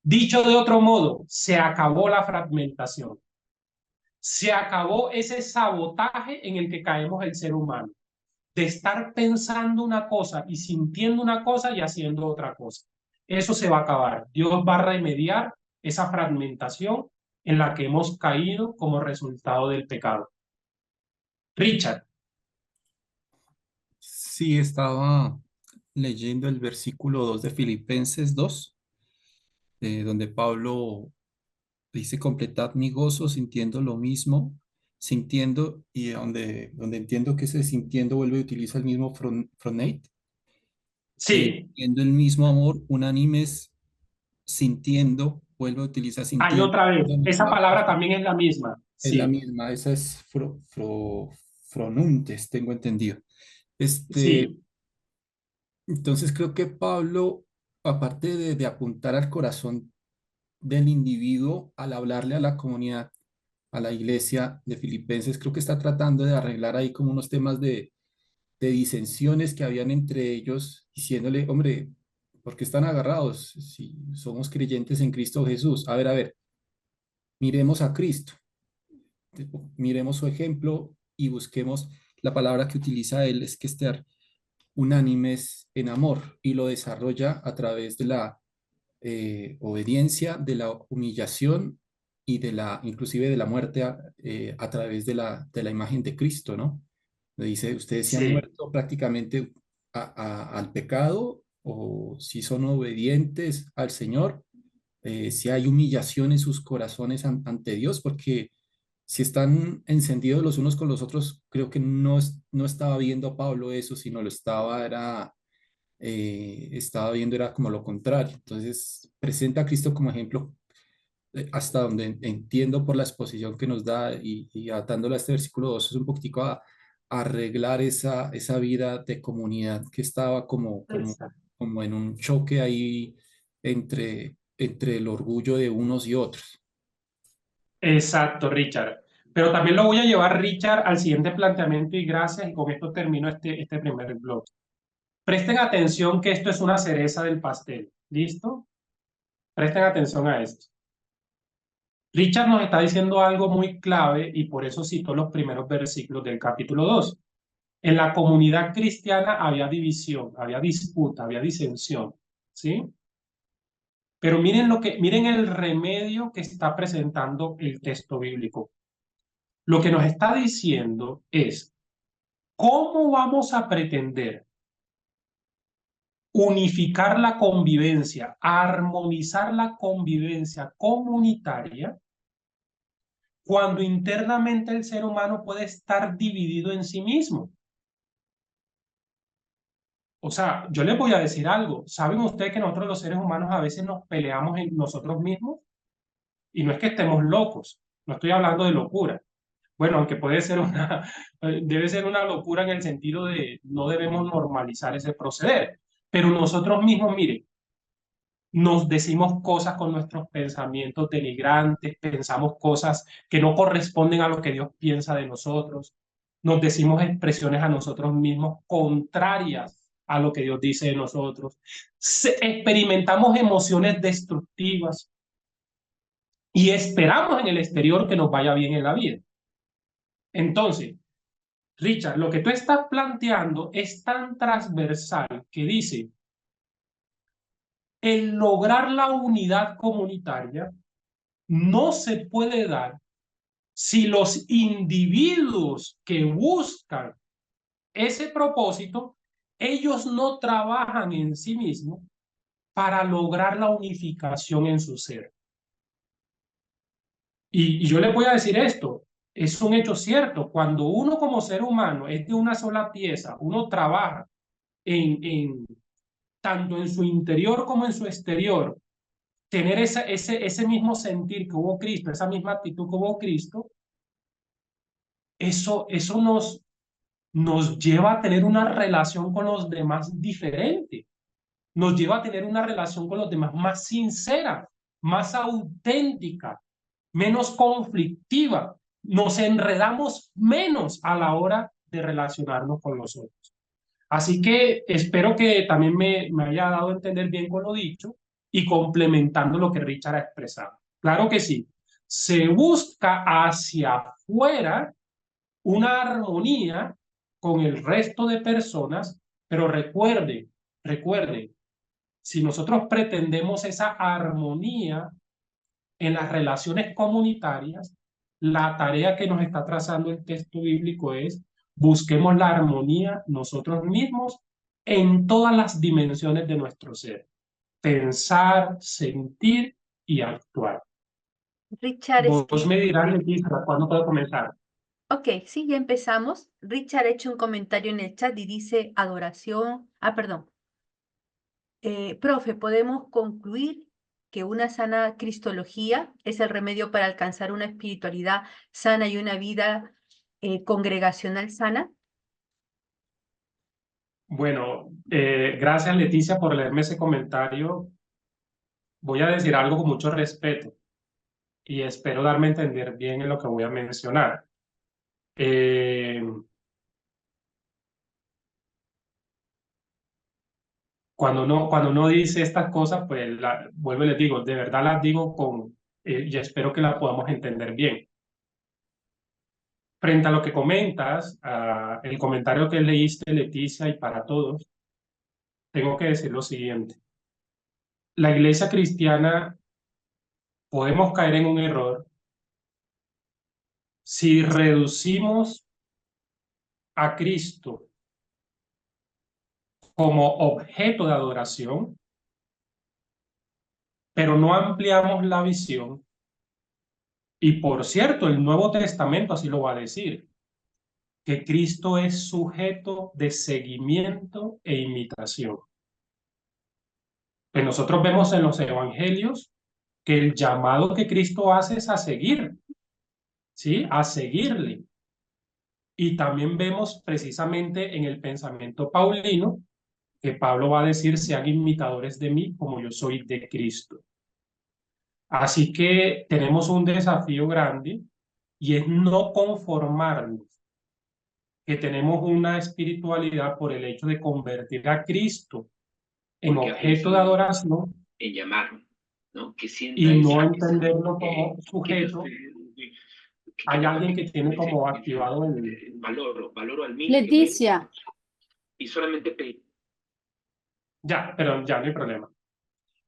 Dicho de otro modo, se acabó la fragmentación. Se acabó ese sabotaje en el que caemos el ser humano, de estar pensando una cosa y sintiendo una cosa y haciendo otra cosa. Eso se va a acabar. Dios va a remediar esa fragmentación en la que hemos caído como resultado del pecado. Richard. Sí, estaba leyendo el versículo 2 de Filipenses 2, donde Pablo dice, completad mi gozo sintiendo lo mismo, sintiendo, y donde entiendo que ese sintiendo vuelve y utiliza el mismo fronate, Sí. sintiendo el mismo amor, unánimes, sintiendo, vuelve a utilizar Hay sintiendo. otra vez. Esa palabra también es la misma. Es la Sí. misma, esa es fronuntes, tengo entendido. Sí. Entonces creo que Pablo, aparte de apuntar al corazón del individuo al hablarle a la comunidad, a la iglesia de Filipenses, creo que está tratando de arreglar ahí como unos temas de disensiones que habían entre ellos, diciéndole, hombre, ¿por qué están agarrados si somos creyentes en Cristo Jesús? A ver, miremos a Cristo, miremos su ejemplo y busquemos la palabra que utiliza él, es que estar unánimes en amor, y lo desarrolla a través de la obediencia, de la humillación y inclusive de la muerte a través de la imagen de Cristo, ¿no? Le dice, ustedes se han Sí, muerto prácticamente al pecado, o si son obedientes al Señor, si hay humillación en sus corazones ante Dios, porque si están encendidos los unos con los otros, creo que no estaba viendo a Pablo eso, sino estaba viendo era como lo contrario. Entonces, presenta a Cristo como ejemplo, hasta donde entiendo por la exposición que nos da y atándolo a este versículo 2, es un poquitico a arreglar esa vida de comunidad que estaba exacto. como en un choque ahí entre el orgullo de unos y otros. Exacto, Richard. Pero también lo voy a llevar, Richard, al siguiente planteamiento y gracias, y con esto termino este primer blog. Presten atención que esto es una cereza del pastel. ¿Listo? Presten atención a esto. Richard nos está diciendo algo muy clave y por eso citó los primeros versículos del capítulo 2. En la comunidad cristiana había división, había disputa, había disensión, ¿sí? Pero miren el remedio que está presentando el texto bíblico. Lo que nos está diciendo es, ¿cómo vamos a pretender unificar la convivencia, armonizar la convivencia comunitaria cuando internamente el ser humano puede estar dividido en sí mismo? O sea, yo les voy a decir algo. ¿Saben ustedes que nosotros los seres humanos a veces nos peleamos en nosotros mismos? Y no es que estemos locos, no estoy hablando de locura. Bueno, aunque puede ser debe ser una locura en el sentido de no debemos normalizar ese proceder. Pero nosotros mismos, miren, nos decimos cosas con nuestros pensamientos denigrantes, pensamos cosas que no corresponden a lo que Dios piensa de nosotros, nos decimos expresiones a nosotros mismos contrarias a lo que Dios dice de nosotros, experimentamos emociones destructivas y esperamos en el exterior que nos vaya bien en la vida. Entonces, Richard, lo que tú estás planteando es tan transversal que dice, el lograr la unidad comunitaria no se puede dar si los individuos que buscan ese propósito, ellos no trabajan en sí mismos para lograr la unificación en su ser. Y yo les voy a decir esto, es un hecho cierto, cuando uno como ser humano es de una sola pieza, uno trabaja tanto en su interior como en su exterior, tener ese mismo sentir que hubo Cristo, esa misma actitud que hubo Cristo, eso nos lleva a tener una relación con los demás diferente, nos lleva a tener una relación con los demás más sincera, más auténtica, menos conflictiva, nos enredamos menos a la hora de relacionarnos con los otros. Así que espero que también me haya dado a entender bien con lo dicho y complementando lo que Richard ha expresado. Claro que sí, se busca hacia afuera una armonía con el resto de personas, pero recuerde, si nosotros pretendemos esa armonía en las relaciones comunitarias, la tarea que nos está trazando el texto bíblico es busquemos la armonía nosotros mismos en todas las dimensiones de nuestro ser. Pensar, sentir y actuar. Richard, Vos me dirás, Leticia, ¿cuándo puedo comenzar? Ok, sí, ya empezamos. Richard ha hecho un comentario en el chat y dice adoración. Perdón. Profe, ¿podemos concluir que una sana cristología es el remedio para alcanzar una espiritualidad sana y una vida congregacional sana? Bueno, gracias Leticia por leerme ese comentario. Voy a decir algo con mucho respeto y espero darme a entender bien en lo que voy a mencionar. Cuando uno dice estas cosas, pues vuelvo y les digo, de verdad las digo y espero que las podamos entender bien. Frente a lo que comentas, el comentario que leíste, Leticia, y para todos, tengo que decir lo siguiente. La iglesia cristiana podemos caer en un error si reducimos a Cristo como objeto de adoración, pero no ampliamos la visión, y por cierto, el Nuevo Testamento así lo va a decir, que Cristo es sujeto de seguimiento e imitación. Pues nosotros vemos en los evangelios que el llamado que Cristo hace es a seguir, ¿sí? A seguirle. Y también vemos precisamente en el pensamiento paulino que Pablo va a decir: sean imitadores de mí como yo soy de Cristo. Así que tenemos un desafío grande y es no conformarnos que tenemos una espiritualidad por el hecho de convertir a Cristo en objeto de adoración en llamarlo, ¿no? Que y no esa, entenderlo como sujeto. Hay alguien que tiene como que activado el... valoro al mismo. Leticia. Y solamente Ya, pero ya no hay problema.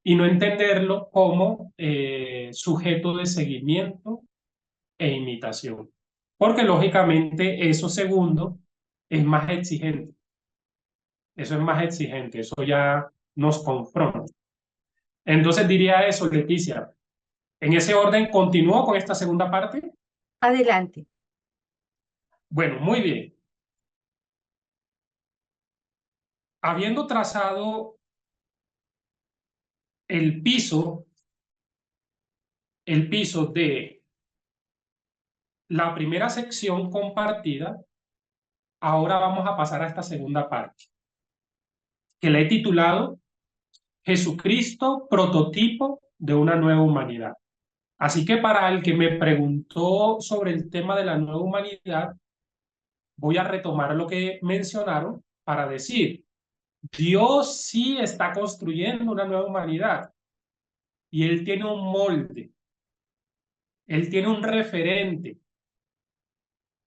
Y no entenderlo como sujeto de seguimiento e imitación. Porque lógicamente eso segundo es más exigente. Eso es más exigente, eso ya nos confronta. Entonces diría eso, Leticia. En ese orden, ¿continúo con esta segunda parte? Adelante. Bueno, muy bien. Habiendo trazado el piso de la primera sección compartida, ahora vamos a pasar a esta segunda parte, que la he titulado Jesucristo, prototipo de una nueva humanidad. Así que para el que me preguntó sobre el tema de la nueva humanidad, voy a retomar lo que mencionaron para decir: Dios sí está construyendo una nueva humanidad y Él tiene un molde, Él tiene un referente,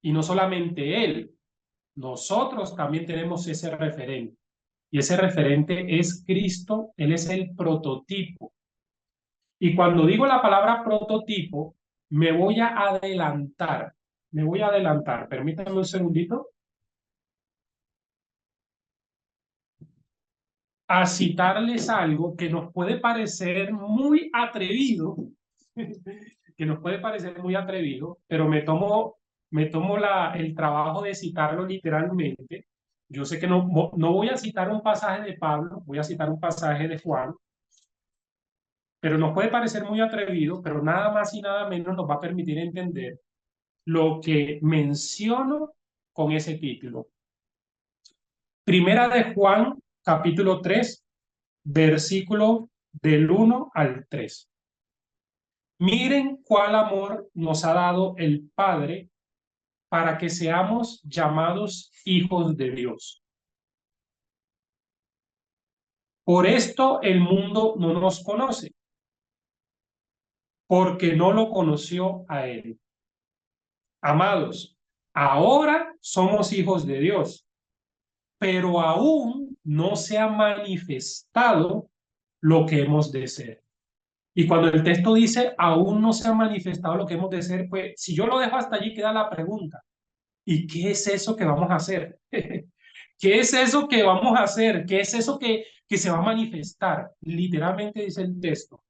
y no solamente Él, nosotros también tenemos ese referente, y ese referente es Cristo. Él es el prototipo. Y cuando digo la palabra prototipo, me voy a adelantar, permítanme un segundito, a citarles algo que nos puede parecer muy atrevido, pero me tomo el trabajo de citarlo literalmente. Yo sé que no voy a citar un pasaje de Pablo, voy a citar un pasaje de Juan, pero nos puede parecer muy atrevido, pero nada más y nada menos nos va a permitir entender lo que menciono con ese título. Primera de Juan, capítulo 3, versículo del 1 al 3. Miren cuál amor nos ha dado el Padre para que seamos llamados hijos de Dios. Por esto el mundo no nos conoce, porque no lo conoció a Él. Amados, ahora somos hijos de Dios, pero aún no se ha manifestado lo que hemos de ser. Y cuando el texto dice aún no se ha manifestado lo que hemos de ser, pues si yo lo dejo hasta allí queda la pregunta: ¿y qué es eso que vamos a hacer? ¿Qué es eso que vamos a hacer? ¿Qué es eso que se va a manifestar? Literalmente dice el texto.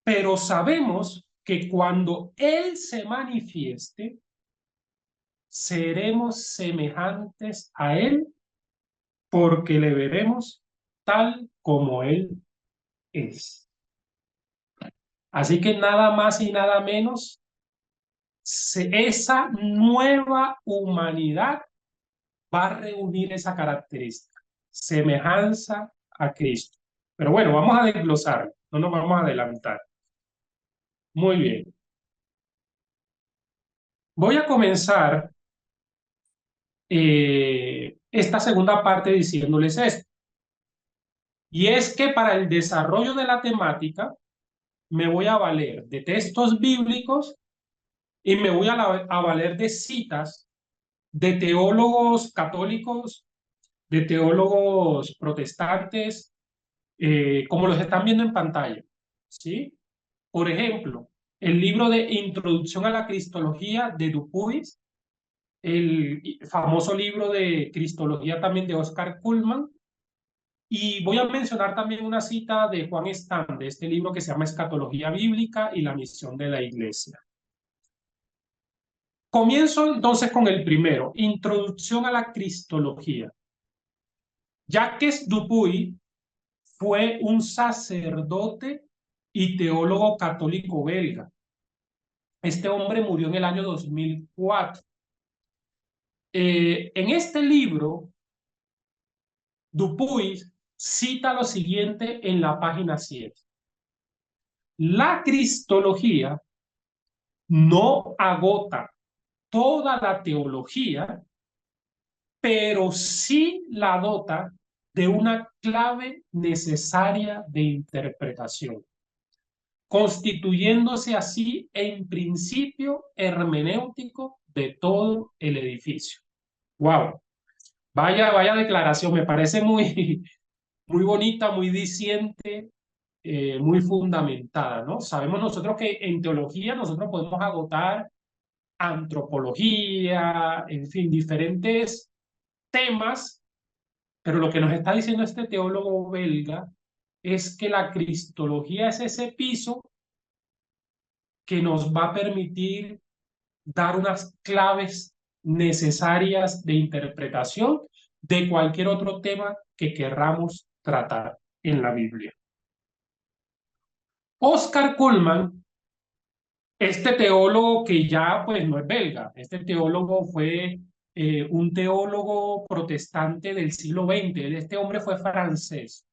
Pero sabemos que cuando Él se manifieste, seremos semejantes a Él, porque le veremos tal como Él es. Así que nada más y nada menos, esa nueva humanidad va a reunir esa característica, semejanza a Cristo. Pero bueno, vamos a desglosar, no nos vamos a adelantar. Muy bien. Voy a comenzar esta segunda parte diciéndoles esto. Y es que para el desarrollo de la temática me voy a valer de textos bíblicos y me voy a valer de citas de teólogos católicos, de teólogos protestantes, como los están viendo en pantalla, ¿sí? Por ejemplo, el libro de Introducción a la Cristología de Dupuis, el famoso libro de Cristología también de Oscar Cullmann, y voy a mencionar también una cita de Juan Stam, de este libro que se llama Escatología Bíblica y la misión de la Iglesia. Comienzo entonces con el primero, Introducción a la Cristología. Jacques Dupuis fue un sacerdote y teólogo católico belga. Este hombre murió en el año 2004. En este libro, Dupuis cita lo siguiente en la página 7. La cristología no agota toda la teología, pero sí la dota de una clave necesaria de interpretación, constituyéndose así en principio hermenéutico de todo el edificio. ¡Wow! Vaya declaración, me parece muy bonita, muy diciente, muy fundamentada, ¿no? Sabemos nosotros que en teología nosotros podemos agotar antropología, en fin, diferentes temas, pero lo que nos está diciendo este teólogo belga es que la cristología es ese piso que nos va a permitir dar unas claves necesarias de interpretación de cualquier otro tema que querramos tratar en la Biblia. Oscar Cullmann, este teólogo que ya pues no es belga, este teólogo fue un teólogo protestante del siglo XX, este hombre fue francés,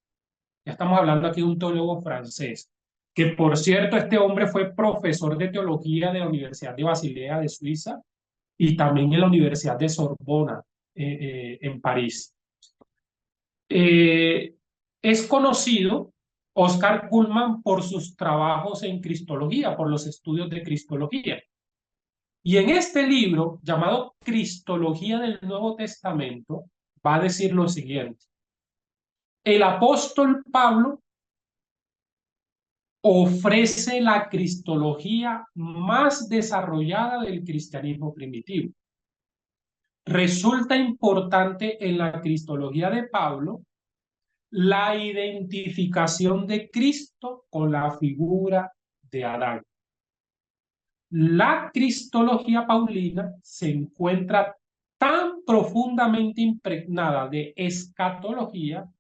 ya estamos hablando aquí de un teólogo francés, que por cierto este hombre fue profesor de teología de la Universidad de Basilea de Suiza y también en la Universidad de Sorbona en París. Es conocido Oscar Cullmann por sus trabajos en cristología, por los estudios de cristología. Y en este libro, llamado Cristología del Nuevo Testamento, va a decir lo siguiente. El apóstol Pablo ofrece la cristología más desarrollada del cristianismo primitivo. Resulta importante en la cristología de Pablo la identificación de Cristo con la figura de Adán. La cristología paulina se encuentra tan profundamente impregnada de escatología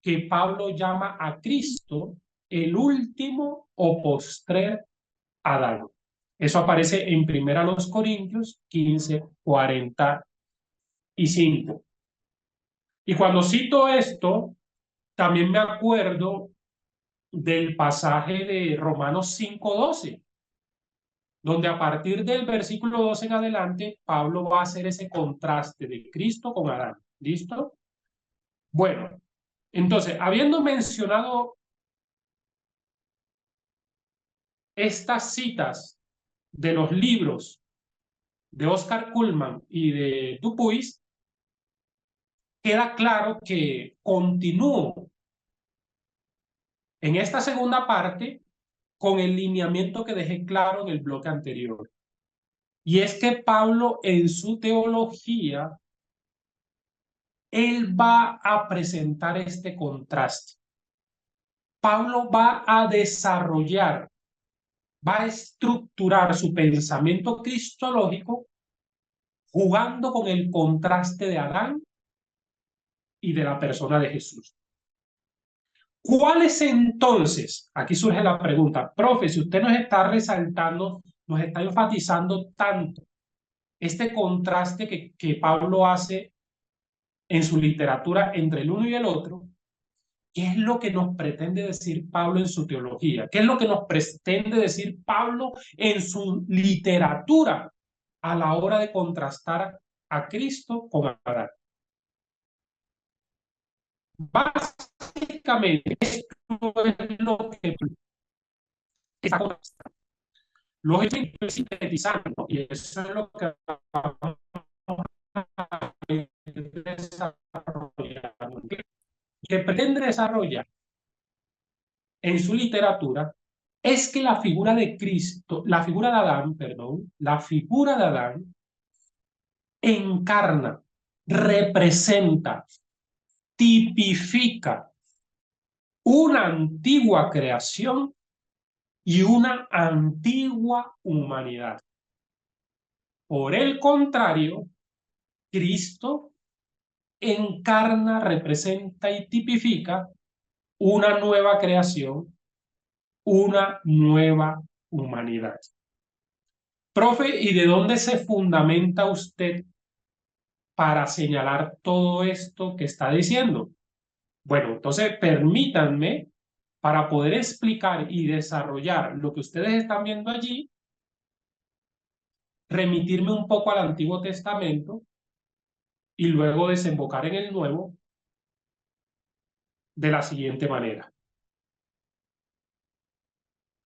que Pablo llama a Cristo el último o postrer Adán. Eso aparece en 1 Corintios 15:45. Y cuando cito esto, también me acuerdo del pasaje de Romanos 5:12, donde a partir del versículo 12 en adelante, Pablo va a hacer ese contraste de Cristo con Adán. ¿Listo? Bueno, entonces, habiendo mencionado estas citas de los libros de Oscar Cullmann y de Dupuis, queda claro que continúo en esta segunda parte con el lineamiento que dejé claro en el bloque anterior. Y es que Pablo en su teología, él va a presentar este contraste. Pablo va a desarrollar, va a estructurar su pensamiento cristológico jugando con el contraste de Adán y de la persona de Jesús. ¿Cuál es entonces? Aquí surge la pregunta, profe, si usted nos está resaltando, nos está enfatizando tanto este contraste que Pablo hace en su literatura entre el uno y el otro, ¿qué es lo que nos pretende decir Pablo en su teología? ¿Qué es lo que nos pretende decir Pablo en su literatura a la hora de contrastar a Cristo con Adán? Básicamente, esto es lo que está contrastando. Lógicamente, sintetizando, y eso es lo que vamos a desarrollar, que pretende desarrollar en su literatura es que la figura de Cristo, la figura de Adán, perdón, la figura de Adán encarna, representa, tipifica una antigua creación y una antigua humanidad. Por el contrario, Cristo encarna, representa y tipifica una nueva creación, una nueva humanidad. Profe, ¿y de dónde se fundamenta usted para señalar todo esto que está diciendo? Bueno, entonces permítanme, para poder explicar y desarrollar lo que ustedes están viendo allí, remitirme un poco al Antiguo Testamento y luego desembocar en el Nuevo de la siguiente manera.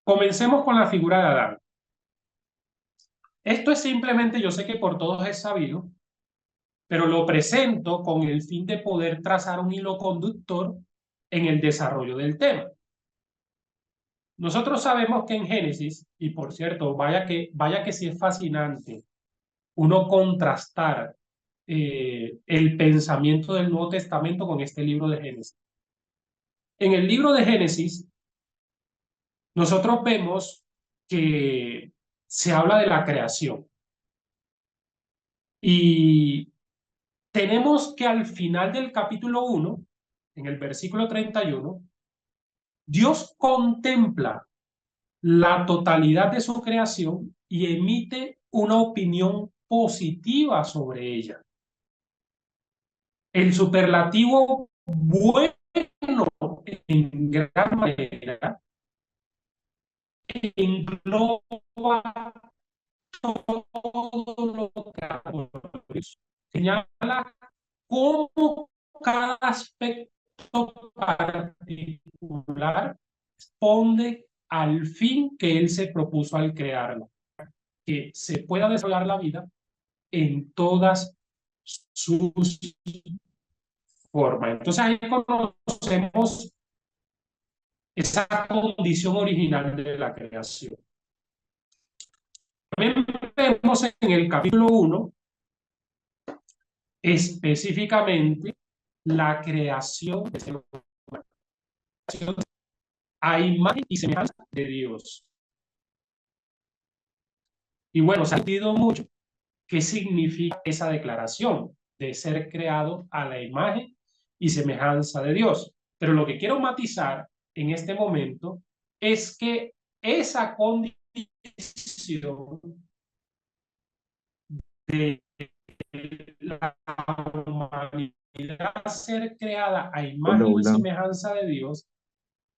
Comencemos con la figura de Adán. Esto es simplemente, yo sé que por todos es sabido, pero lo presento con el fin de poder trazar un hilo conductor en el desarrollo del tema. Nosotros sabemos que en Génesis, y por cierto, vaya que sí es fascinante uno contrastar el pensamiento del Nuevo Testamento con este libro de Génesis. En el libro de Génesis, nosotros vemos que se habla de la creación. Y tenemos que al final del capítulo 1, en el versículo 31, Dios contempla la totalidad de su creación y emite una opinión positiva sobre ella. El superlativo bueno en gran manera engloba todo lo que señala cómo cada aspecto particular responde al fin que él se propuso al crearlo, que se pueda desarrollar la vida en todas sus formas. Entonces ahí conocemos esa condición original de la creación. También vemos en el capítulo 1 específicamente la creación a imagen y semejanza de Dios. Y bueno, se ha entendido mucho qué significa esa declaración de ser creado a la imagen y semejanza de Dios. Pero lo que quiero matizar en este momento es que esa condición de la humanidad ser creada a imagen y semejanza de Dios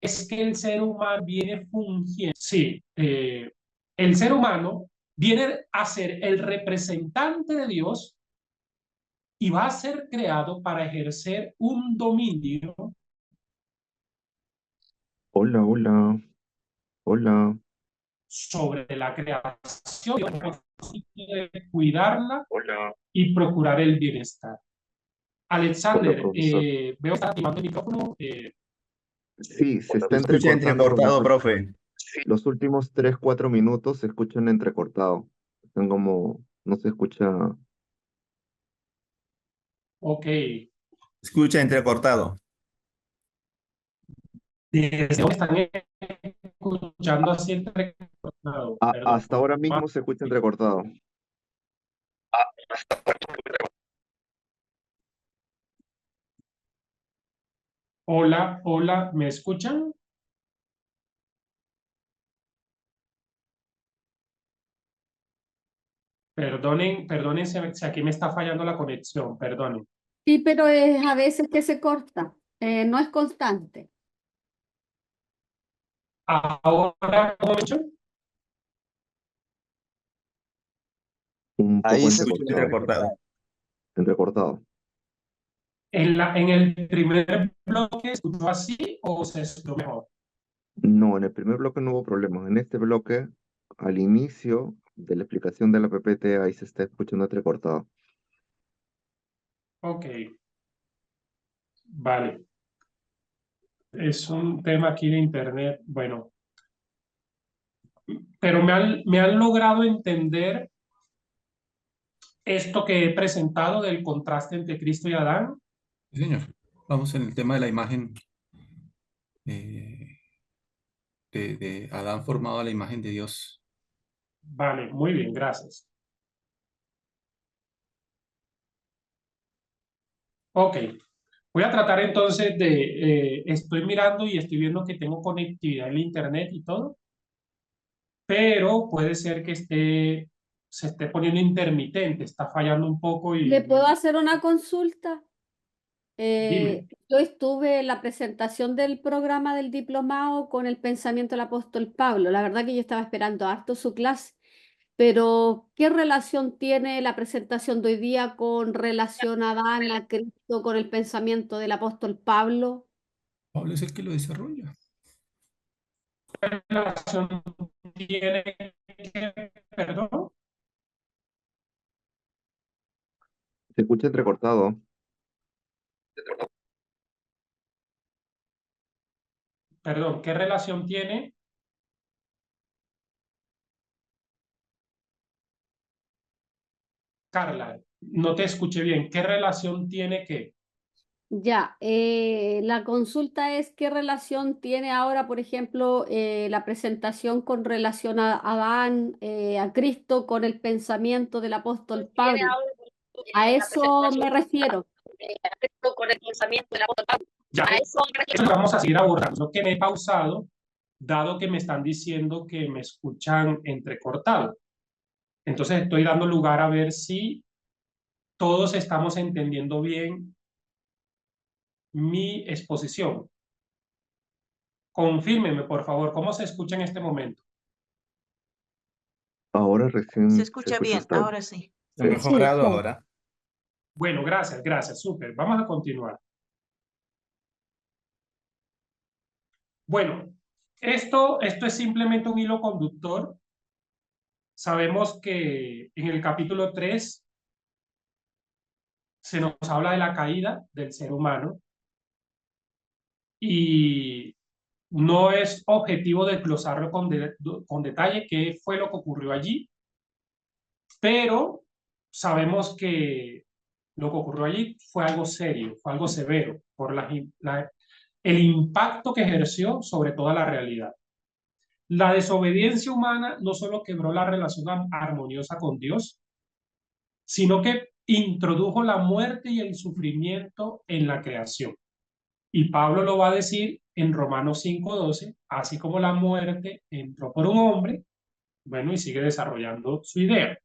es que el ser humano viene fungiendo. Sí, el ser humano viene a ser el representante de Dios y va a ser creado para ejercer un dominio. Hola, hola, hola. Sobre la creación, de cuidarla Hola. y procurar el bienestar. Alexander, profesor. veo que está activando el micrófono. Sí, se está Escucha entrecortado, profe. Los últimos 3, 4 minutos se escuchan entrecortado. Están como, no se escucha. Ok. Escucha entrecortado. ¿Desde dónde están escuchando así entrecortado? Perdón. Hasta ahora mismo se escucha entrecortado. Hola, hola, ¿me escuchan? Perdonen si aquí me está fallando la conexión, perdonen. Sí, pero es a veces que se corta, no es constante. Ahora, ¿cómo me escuchan? Un poco Ahí se Escucha entrecortado. entrecortado. ¿En el primer bloque escuchó así o se escuchó mejor? No, en el primer bloque no hubo problemas. En este bloque, al inicio de la explicación de la PPT, ahí se está escuchando entrecortado. Ok. Vale. Es un tema aquí de internet. Bueno, pero me han logrado entender esto que he presentado del contraste entre Cristo y Adán. Sí, señor. Vamos en el tema de la imagen eh, de Adán formado a la imagen de Dios. Vale, muy bien, gracias. Ok, voy a tratar entonces estoy mirando y estoy viendo que tengo conectividad en el internet y todo, pero puede ser que se esté poniendo intermitente, está fallando un poco ¿Le y puedo hacer una consulta? dime. Yo estuve en la presentación del programa del diplomado con el pensamiento del apóstol Pablo. La verdad que yo estaba esperando harto su clase, pero ¿qué relación tiene la presentación de hoy día con relación a Adán, a Cristo, con el pensamiento del apóstol Pablo? Pablo es el que lo desarrolla. ¿Qué relación tiene perdón? Se escucha entrecortado. Perdón, ¿qué relación tiene? Carla, no te escuché bien. ¿Qué relación tiene qué? Ya, la consulta es qué relación tiene ahora, por ejemplo, la presentación con relación a Adán, a Cristo, con el pensamiento del apóstol Pablo. A eso me refiero. Ya, eso lo vamos a seguir abordando, que me he pausado, dado que me están diciendo que me escuchan entrecortado. Entonces estoy dando lugar a ver si todos estamos entendiendo bien mi exposición. Confírmeme, por favor, cómo se escucha en este momento. Ahora recién Se escucha bien, estable. ahora sí. Ha Sí. mejorado claro. ahora. Bueno, gracias, súper. Vamos a continuar. Bueno, esto es simplemente un hilo conductor. Sabemos que en el capítulo 3 se nos habla de la caída del ser humano y no es objetivo desglosarlo con detalle qué fue lo que ocurrió allí, pero sabemos que lo que ocurrió allí fue algo serio, fue algo severo por el impacto que ejerció sobre toda la realidad. La desobediencia humana no solo quebró la relación armoniosa con Dios, sino que introdujo la muerte y el sufrimiento en la creación. Y Pablo lo va a decir en Romanos 5:12, así como la muerte entró por un hombre, bueno, y sigue desarrollando su idea.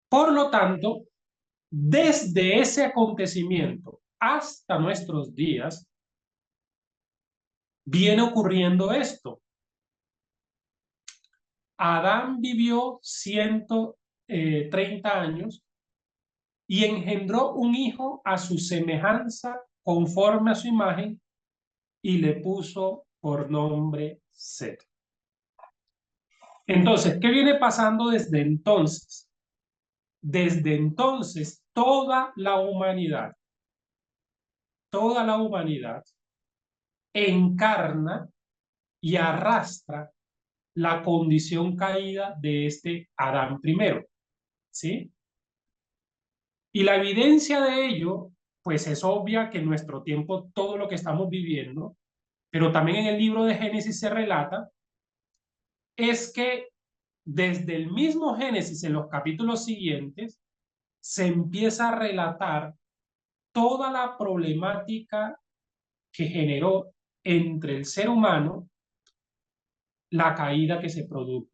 Por lo tanto, desde ese acontecimiento hasta nuestros días, viene ocurriendo esto. Adán vivió 130 años y engendró un hijo a su semejanza, conforme a su imagen, y le puso por nombre Set. Entonces, ¿qué viene pasando desde entonces? Desde entonces, toda la humanidad encarna y arrastra la condición caída de este Adán primero, ¿sí? Y la evidencia de ello, pues es obvia que en nuestro tiempo todo lo que estamos viviendo, pero también en el libro de Génesis se relata, es que desde el mismo Génesis en los capítulos siguientes se empieza a relatar toda la problemática que generó entre el ser humano la caída que se produjo.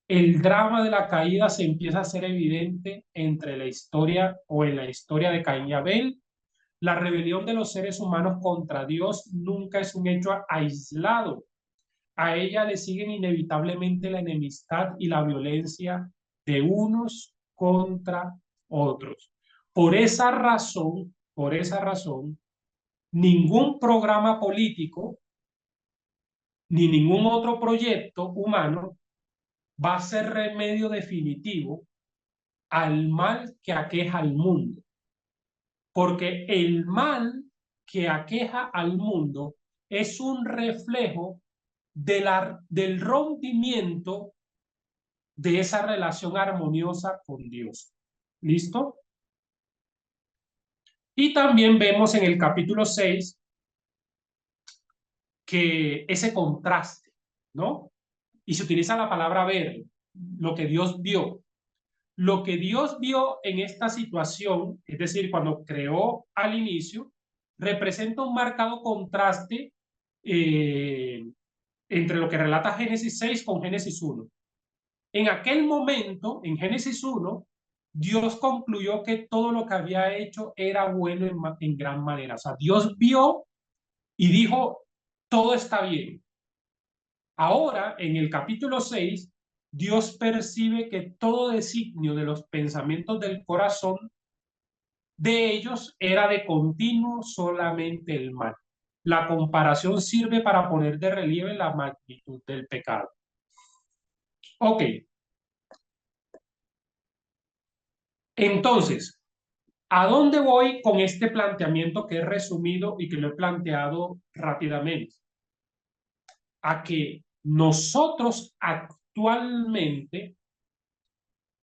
El drama de la caída se empieza a hacer evidente entre la historia o en la historia de Caín y Abel. La rebelión de los seres humanos contra Dios nunca es un hecho aislado. A ella le siguen inevitablemente la enemistad y la violencia de unos contra otros. Por esa razón, ningún programa político ni ningún otro proyecto humano va a ser remedio definitivo al mal que aqueja al mundo. Porque el mal que aqueja al mundo es un reflejo del rompimiento de esa relación armoniosa con Dios. ¿Listo? Y también vemos en el capítulo 6 que ese contraste, ¿no? Y se utiliza la palabra ver, lo que Dios vio. Lo que Dios vio en esta situación, es decir, cuando creó al inicio, representa un marcado contraste entre lo que relata Génesis 6 con Génesis 1. En aquel momento, en Génesis 1, Dios concluyó que todo lo que había hecho era bueno en gran manera. O sea, Dios vio y dijo, todo está bien. Ahora, en el capítulo 6, Dios percibe que todo designio de los pensamientos del corazón de ellos era de continuo solamente el mal. La comparación sirve para poner de relieve la magnitud del pecado. Ok. Entonces, ¿a dónde voy con este planteamiento que he resumido y que lo he planteado rápidamente? A que nosotros actualmente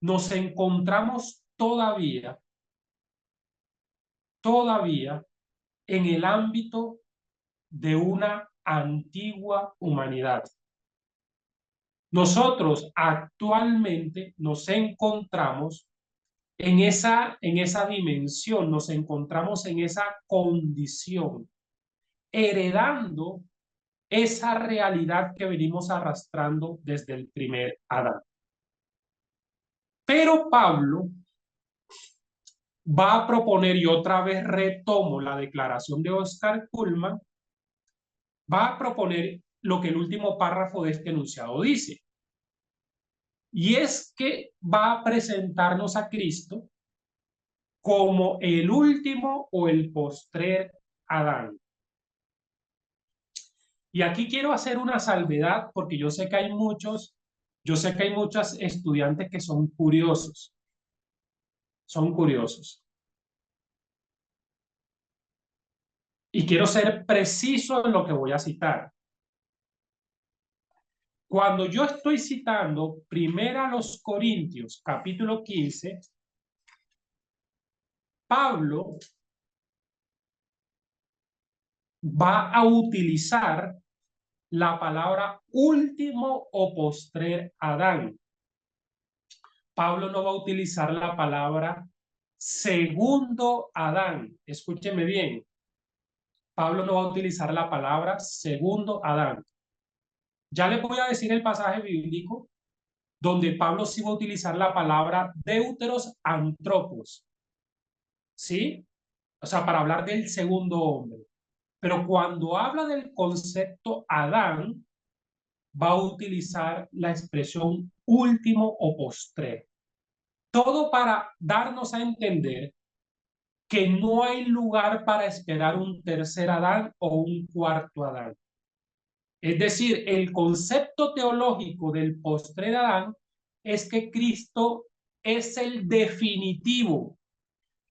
nos encontramos todavía en el ámbito de una antigua humanidad. Nosotros actualmente nos encontramos en esa dimensión, nos encontramos en esa condición, heredando esa realidad que venimos arrastrando desde el primer Adán. Pero Pablo va a proponer, y otra vez retomo la declaración de Oscar Cullmann, va a proponer lo que el último párrafo de este enunciado dice. Y es que va a presentarnos a Cristo como el último o el postrer Adán. Y aquí quiero hacer una salvedad porque yo sé que hay muchos estudiantes que son curiosos. Son curiosos. Y quiero ser preciso en lo que voy a citar. Cuando yo estoy citando primero a los Corintios, capítulo 15, Pablo va a utilizar la palabra último o postrer Adán. Pablo no va a utilizar la palabra segundo Adán. Escúcheme bien. Pablo no va a utilizar la palabra segundo Adán. Ya les voy a decir el pasaje bíblico donde Pablo sí va a utilizar la palabra deuteros antropos. ¿Sí? O sea, para hablar del segundo hombre. Pero cuando habla del concepto Adán, va a utilizar la expresión último o postrer. Todo para darnos a entender que no hay lugar para esperar un tercer Adán o un cuarto Adán. Es decir, el concepto teológico del postrer Adán es que Cristo es el definitivo,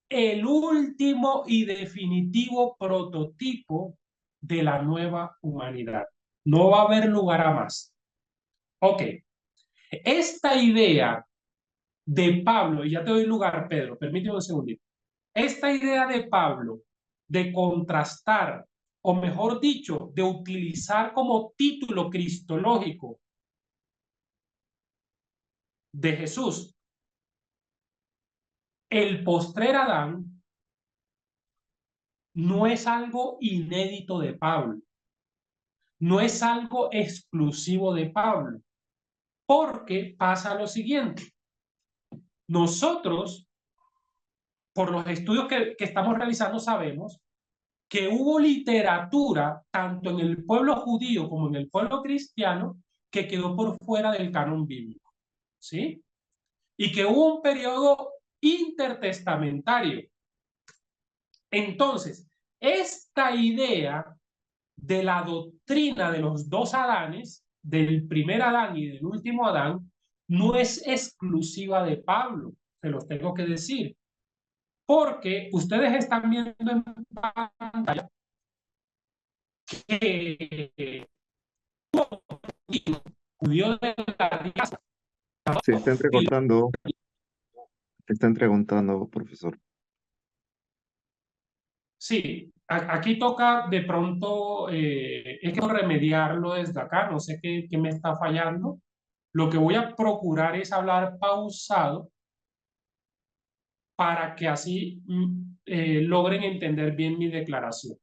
el último y definitivo prototipo de la nueva humanidad. No va a haber lugar a más. Ok. Esta idea de Pablo, y ya te doy lugar, Pedro, permíteme un segundito. Esta idea de Pablo de contrastar, o mejor dicho, de utilizar como título cristológico de Jesús el postrer Adán, no es algo inédito de Pablo, no es algo exclusivo de Pablo, porque pasa lo siguiente. Nosotros, por los estudios que estamos realizando, sabemos que hubo literatura, tanto en el pueblo judío como en el pueblo cristiano, que quedó por fuera del canon bíblico, ¿sí? Y que hubo un periodo intertestamentario. Entonces, esta idea de la doctrina de los dos Adanes, del primer Adán y del último Adán, no es exclusiva de Pablo, se los tengo que decir. Porque ustedes están viendo en pantalla que judío de la diáspora. Se está entrecortando, profesor. Sí, aquí toca de pronto, es que remediarlo desde acá, no sé qué me está fallando. Lo que voy a procurar es hablar pausado para que así logren entender bien mi declaración.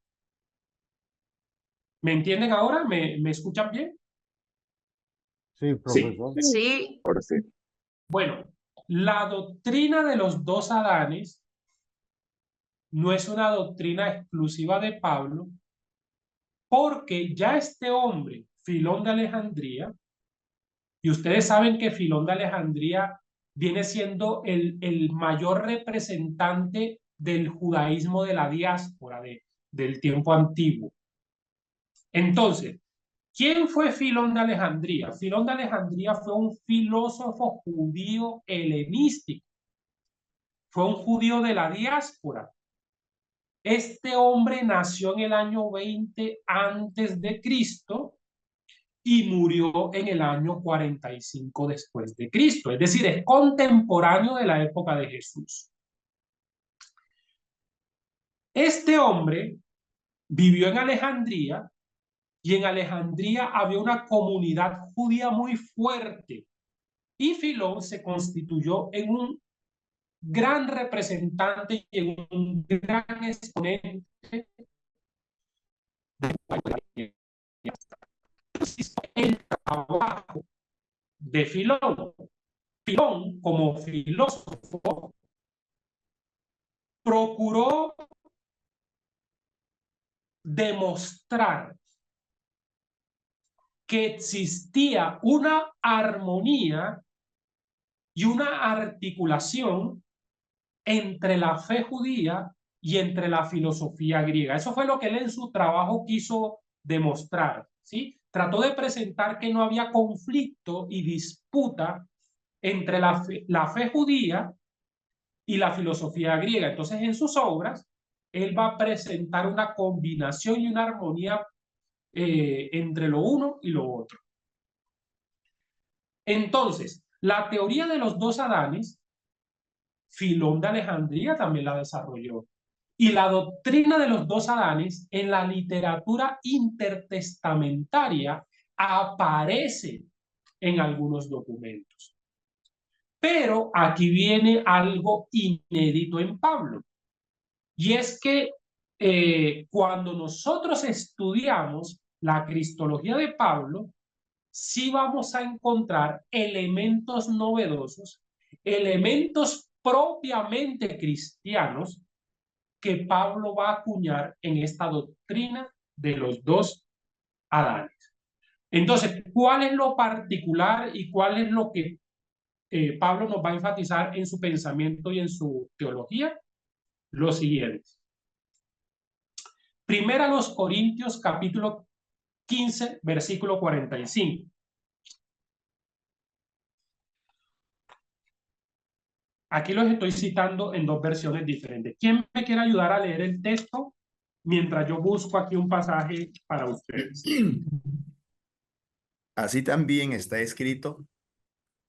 ¿Me entienden ahora? ¿Me escuchan bien? Sí, profesor. Sí, Ahora sí. Bueno, la doctrina de los dos Adanes no es una doctrina exclusiva de Pablo, porque ya este hombre, Filón de Alejandría, y ustedes saben que Filón de Alejandría viene siendo el mayor representante del judaísmo de la diáspora del tiempo antiguo. Entonces, ¿quién fue Filón de Alejandría? Filón de Alejandría fue un filósofo judío helenístico, fue un judío de la diáspora. Este hombre nació en el año 20 antes de Cristo y murió en el año 45 después de Cristo. Es decir, es contemporáneo de la época de Jesús. Este hombre vivió en Alejandría y en Alejandría había una comunidad judía muy fuerte y Filón se constituyó en un gran representante y en un gran exponente el trabajo de Filón. Filón, como filósofo, procuró demostrar que existía una armonía y una articulación entre la fe judía y entre la filosofía griega. Eso fue lo que él en su trabajo quiso demostrar, ¿sí? Trató de presentar que no había conflicto y disputa entre la fe judía y la filosofía griega. Entonces, en sus obras, él va a presentar una combinación y una armonía entre lo uno y lo otro. Entonces, la teoría de los dos Adanes, Filón de Alejandría también la desarrolló. Y la doctrina de los dos Adanes en la literatura intertestamentaria aparece en algunos documentos. Pero aquí viene algo inédito en Pablo. Y es que cuando nosotros estudiamos la cristología de Pablo, sí vamos a encontrar elementos novedosos, elementos propiamente cristianos que Pablo va a acuñar en esta doctrina de los dos Adanes. Entonces, ¿cuál es lo particular y cuál es lo que Pablo nos va a enfatizar en su pensamiento y en su teología? Lo siguiente. Primera a los Corintios, capítulo 15, versículo 45. Aquí los estoy citando en dos versiones diferentes. ¿Quién me quiere ayudar a leer el texto mientras yo busco aquí un pasaje para ustedes? Así también está escrito,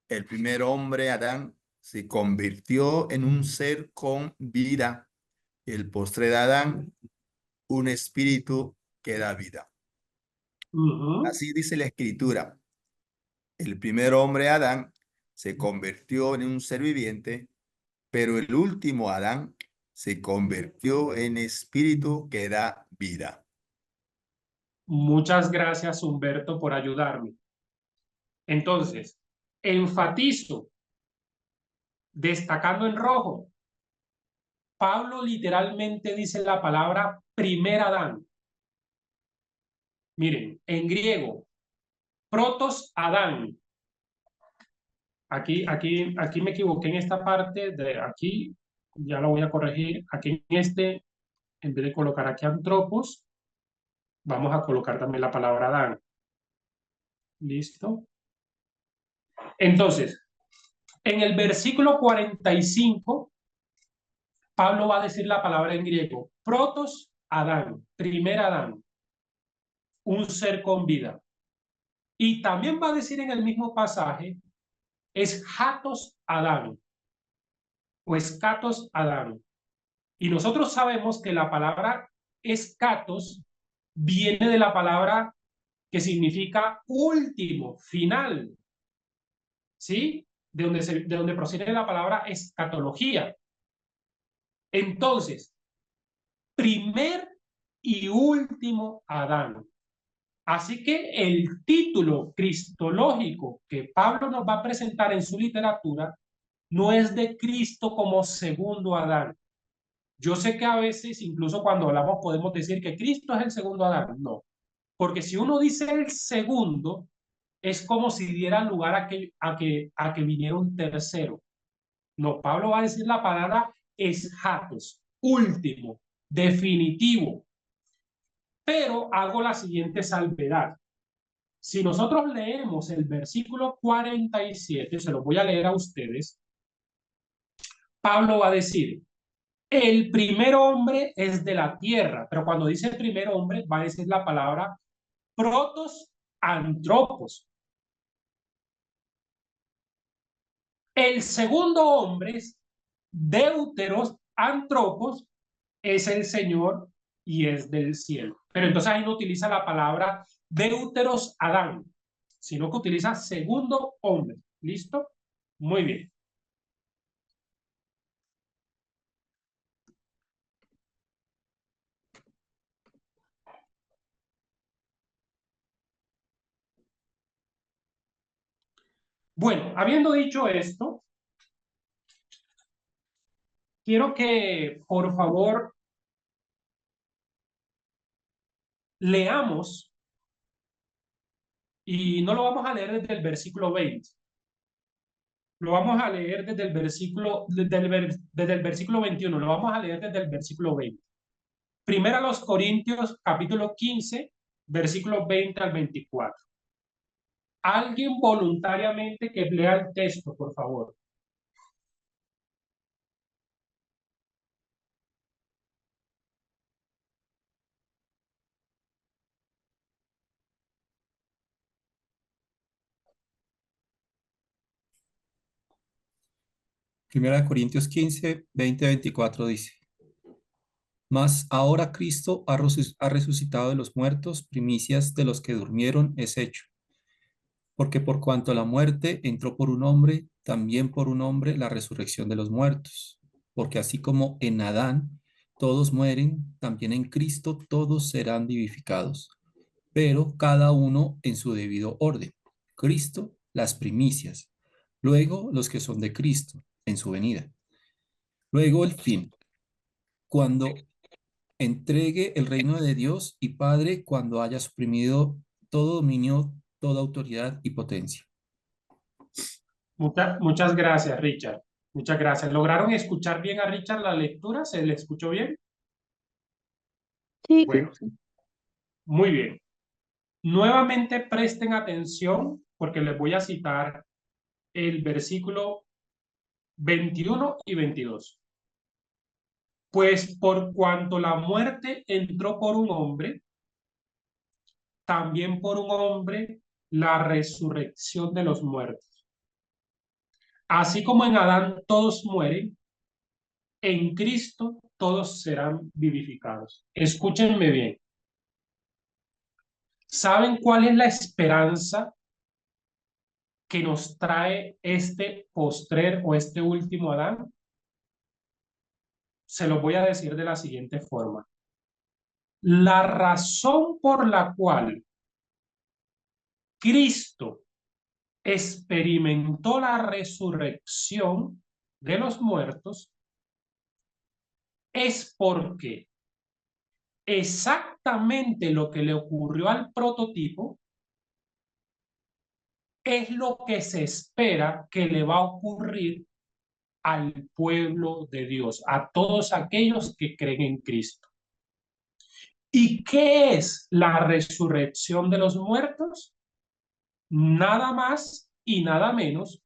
el primer hombre, Adán, se convirtió en un ser con vida. El postrer Adán, un espíritu que da vida. Así dice la escritura. El primer hombre, Adán, se convirtió en un ser viviente, pero el último Adán se convirtió en espíritu que da vida. Muchas gracias, Humberto, por ayudarme. Entonces, enfatizo, destacando en rojo, Pablo literalmente dice la palabra primer Adán. Miren, en griego, protos Adán. Aquí me equivoqué en esta parte de aquí, ya lo voy a corregir. Aquí en vez de colocar aquí antropos, vamos a colocar también la palabra Adán. ¿Listo? Entonces, en el versículo 45, Pablo va a decir la palabra en griego, protos Adán, primer Adán. un ser con vida. Y también va a decir en el mismo pasaje, es Hatos Adán, o escatos Adán. Y nosotros sabemos que la palabra escatos viene de la palabra que significa último, final, ¿sí? De donde procede la palabra escatología. Entonces, primer y último Adán. Así que el título cristológico que Pablo nos va a presentar en su literatura no es de Cristo como segundo Adán. Yo sé que a veces, incluso cuando hablamos, podemos decir que Cristo es el segundo Adán. No, porque si uno dice el segundo, es como si diera lugar a que viniera un tercero. No, Pablo va a decir la palabra eschatos, último, definitivo. Pero hago la siguiente salvedad. Si nosotros leemos el versículo 47, se lo voy a leer a ustedes, Pablo va a decir, el primer hombre es de la tierra, pero cuando dice el primer hombre va a decir la palabra protos antropos. El segundo hombre es deuteros antropos, es el Señor y es del cielo. Pero entonces ahí no utiliza la palabra deuteros Adán, sino que utiliza segundo hombre. ¿Listo? Muy bien. Bueno, habiendo dicho esto, quiero que, por favor, leamos, y no lo vamos a leer desde el versículo 20, lo vamos a leer desde el versículo 21, lo vamos a leer desde el versículo 20. Primera a los Corintios, capítulo 15, versículos 20 al 24. Alguien voluntariamente que lea el texto, por favor. Primera de Corintios 15, 20, 24 dice, mas ahora Cristo ha resucitado de los muertos, primicias de los que durmieron es hecho. Porque por cuanto la muerte entró por un hombre, también por un hombre la resurrección de los muertos. Porque así como en Adán todos mueren, también en Cristo todos serán vivificados, pero cada uno en su debido orden. Cristo, las primicias, luego los que son de Cristo, en su venida. Luego el fin, cuando entregue el reino de Dios y Padre, cuando haya suprimido todo dominio, toda autoridad y potencia. Muchas gracias, Richard. Muchas gracias. ¿Lograron escuchar bien a Richard la lectura? ¿Se le escuchó bien? Sí. Bueno, muy bien. Nuevamente presten atención porque les voy a citar el versículo 21 y 22. Pues por cuanto la muerte entró por un hombre, también por un hombre la resurrección de los muertos. Así como en Adán todos mueren, en Cristo todos serán vivificados. Escúchenme bien. ¿Saben cuál es la esperanza que nos trae este postrer o este último Adán? Se lo voy a decir de la siguiente forma. La razón por la cual Cristo experimentó la resurrección de los muertos es porque exactamente lo que le ocurrió al prototipo es lo que se espera que le va a ocurrir al pueblo de Dios, a todos aquellos que creen en Cristo. ¿Y qué es la resurrección de los muertos? Nada más y nada menos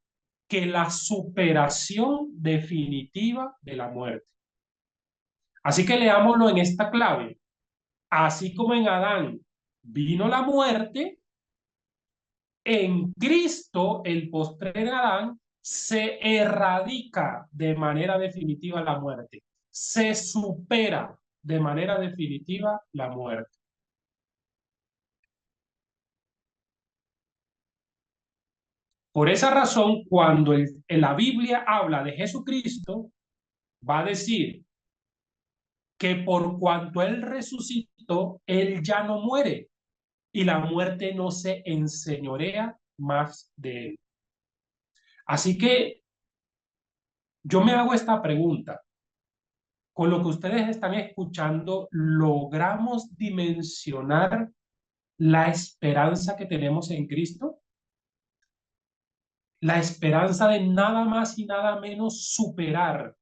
que la superación definitiva de la muerte. Así que leámoslo en esta clave. Así como en Adán vino la muerte, en Cristo, el postrer Adán, se erradica de manera definitiva la muerte, se supera de manera definitiva la muerte. Por esa razón, cuando en la Biblia habla de Jesucristo, va a decir que por cuanto Él resucitó, Él ya no muere y la muerte no se enseñorea más de Él. Así que yo me hago esta pregunta. Con lo que ustedes están escuchando, ¿logramos dimensionar la esperanza que tenemos en Cristo? La esperanza de nada más y nada menos superar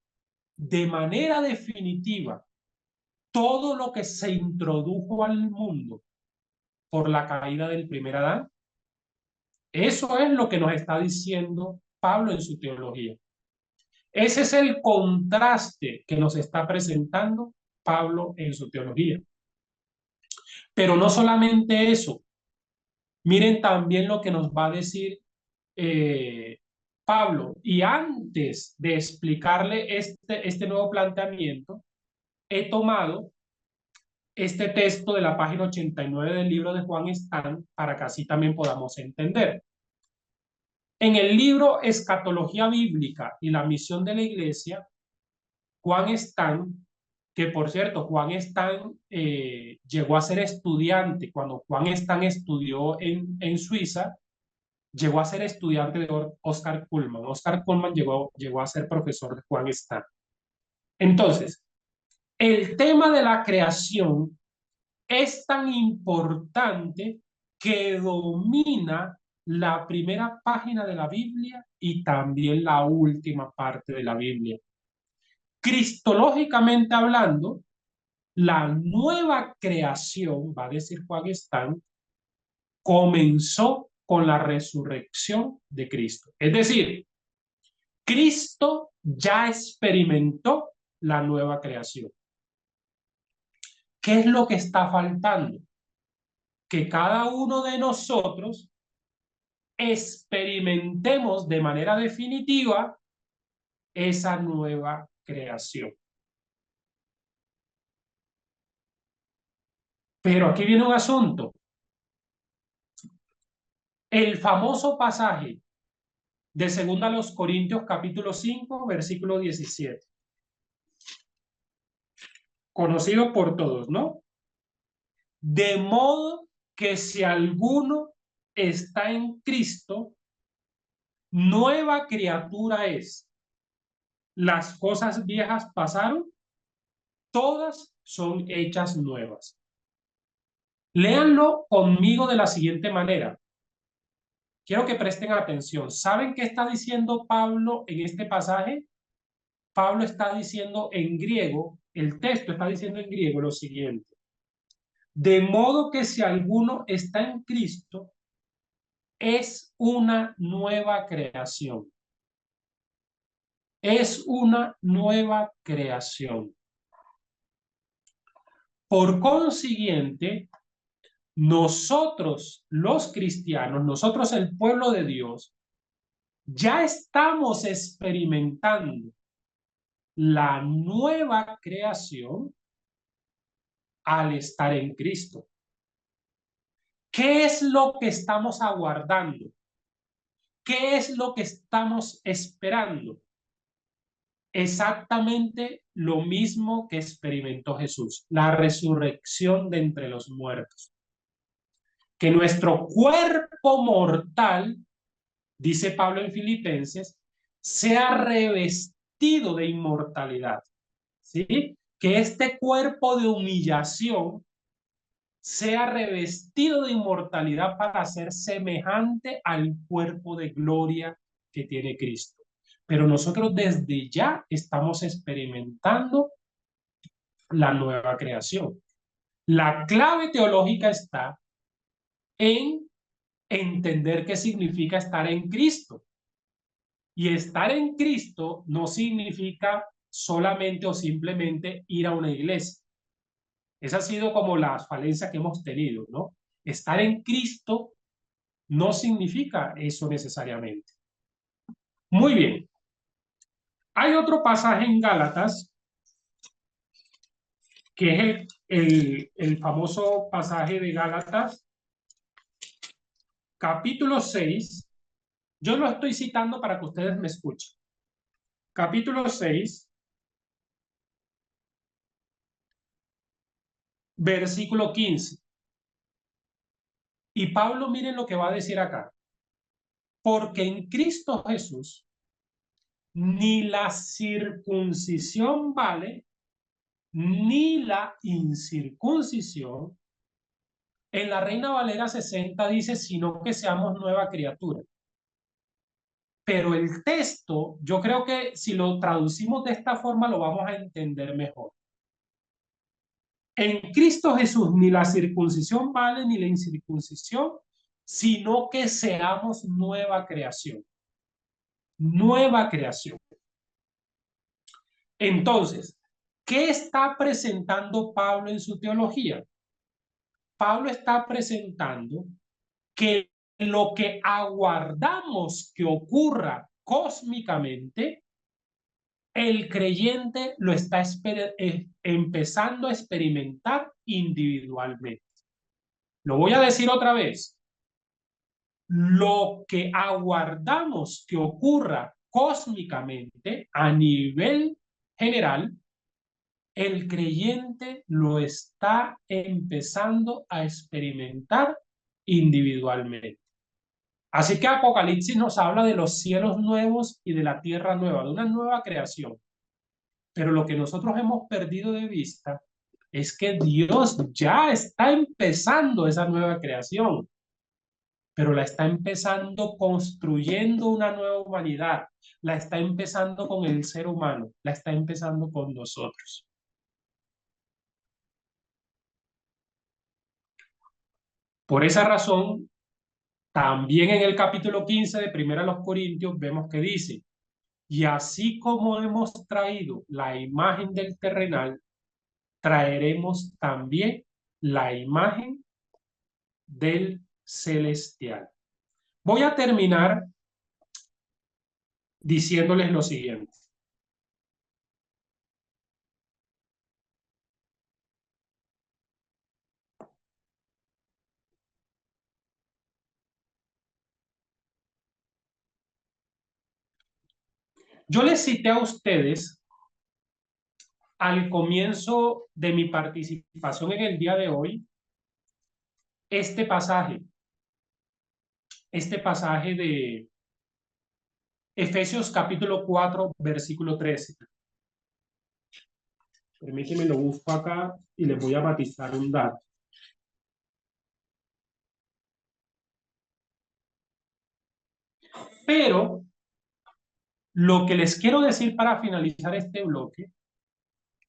de manera definitiva todo lo que se introdujo al mundo por la caída del primer Adán. Eso es lo que nos está diciendo Pablo en su teología. Ese es el contraste que nos está presentando Pablo en su teología. Pero no solamente eso. Miren también lo que nos va a decir Pablo. Y antes de explicarle este nuevo planteamiento, he tomado este texto de la página 89 del libro de Juan Stan para que así también podamos entender. En el libro Escatología Bíblica y la Misión de la Iglesia, Juan Stan, que por cierto, Juan Stan llegó a ser estudiante, cuando Juan Stan estudió en Suiza, llegó a ser estudiante de Oscar Cullmann. Oscar Cullmann llegó a ser profesor de Juan Stan. Entonces, el tema de la creación es tan importante que domina la primera página de la Biblia y también la última parte de la Biblia. Cristológicamente hablando, la nueva creación, va a decir Juan Stan, comenzó con la resurrección de Cristo. Es decir, Cristo ya experimentó la nueva creación. ¿Qué es lo que está faltando? Que cada uno de nosotros experimentemos de manera definitiva esa nueva creación. Pero aquí viene un asunto. El famoso pasaje de 2 Corintios capítulo 5, versículo 17. Conocido por todos, ¿no? De modo que si alguno está en Cristo, nueva criatura es. Las cosas viejas pasaron, todas son hechas nuevas. Léanlo conmigo de la siguiente manera. Quiero que presten atención. ¿Saben qué está diciendo Pablo en este pasaje? Pablo está diciendo en griego, el texto está diciendo en griego lo siguiente. De modo que si alguno está en Cristo, es una nueva creación. Es una nueva creación. Por consiguiente, nosotros los cristianos, nosotros el pueblo de Dios, ya estamos experimentando la nueva creación al estar en Cristo. ¿Qué es lo que estamos aguardando? ¿Qué es lo que estamos esperando? Exactamente lo mismo que experimentó Jesús, la resurrección de entre los muertos. Que nuestro cuerpo mortal, dice Pablo en Filipenses, sea revestido de inmortalidad. ¿Sí? Que este cuerpo de humillación sea revestido de inmortalidad para ser semejante al cuerpo de gloria que tiene Cristo. Pero nosotros desde ya estamos experimentando la nueva creación. La clave teológica está en entender qué significa estar en Cristo. Y estar en Cristo no significa solamente o simplemente ir a una iglesia. Esa ha sido como la falencia que hemos tenido, ¿no? Estar en Cristo no significa eso necesariamente. Muy bien. Hay otro pasaje en Gálatas, que es el famoso pasaje de Gálatas, capítulo 6. Yo lo estoy citando para que ustedes me escuchen. Capítulo 6, versículo 15. Y Pablo, miren lo que va a decir acá. Porque en Cristo Jesús ni la circuncisión vale, ni la incircuncisión. En la Reina Valera 60 dice, sino que seamos nueva criatura. Pero el texto, yo creo que si lo traducimos de esta forma, lo vamos a entender mejor. En Cristo Jesús ni la circuncisión vale, ni la incircuncisión, sino que seamos nueva creación. Nueva creación. Entonces, ¿qué está presentando Pablo en su teología? Pablo está presentando que lo que aguardamos que ocurra cósmicamente, el creyente lo está empezando a experimentar individualmente. Lo voy a decir otra vez. Lo que aguardamos que ocurra cósmicamente a nivel general, el creyente lo está empezando a experimentar individualmente. Así que Apocalipsis nos habla de los cielos nuevos y de la tierra nueva, de una nueva creación. Pero lo que nosotros hemos perdido de vista es que Dios ya está empezando esa nueva creación, pero la está empezando construyendo una nueva humanidad, la está empezando con el ser humano, la está empezando con nosotros. Por esa razón, también en el capítulo 15 de 1 Corintios vemos que dice, y así como hemos traído la imagen del terrenal, traeremos también la imagen del celestial. Voy a terminar diciéndoles lo siguiente. Yo les cité a ustedes al comienzo de mi participación en el día de hoy este pasaje de Efesios capítulo 4, versículo 13. Permíteme, lo busco acá y les voy a matizar un dato. Pero lo que les quiero decir para finalizar este bloque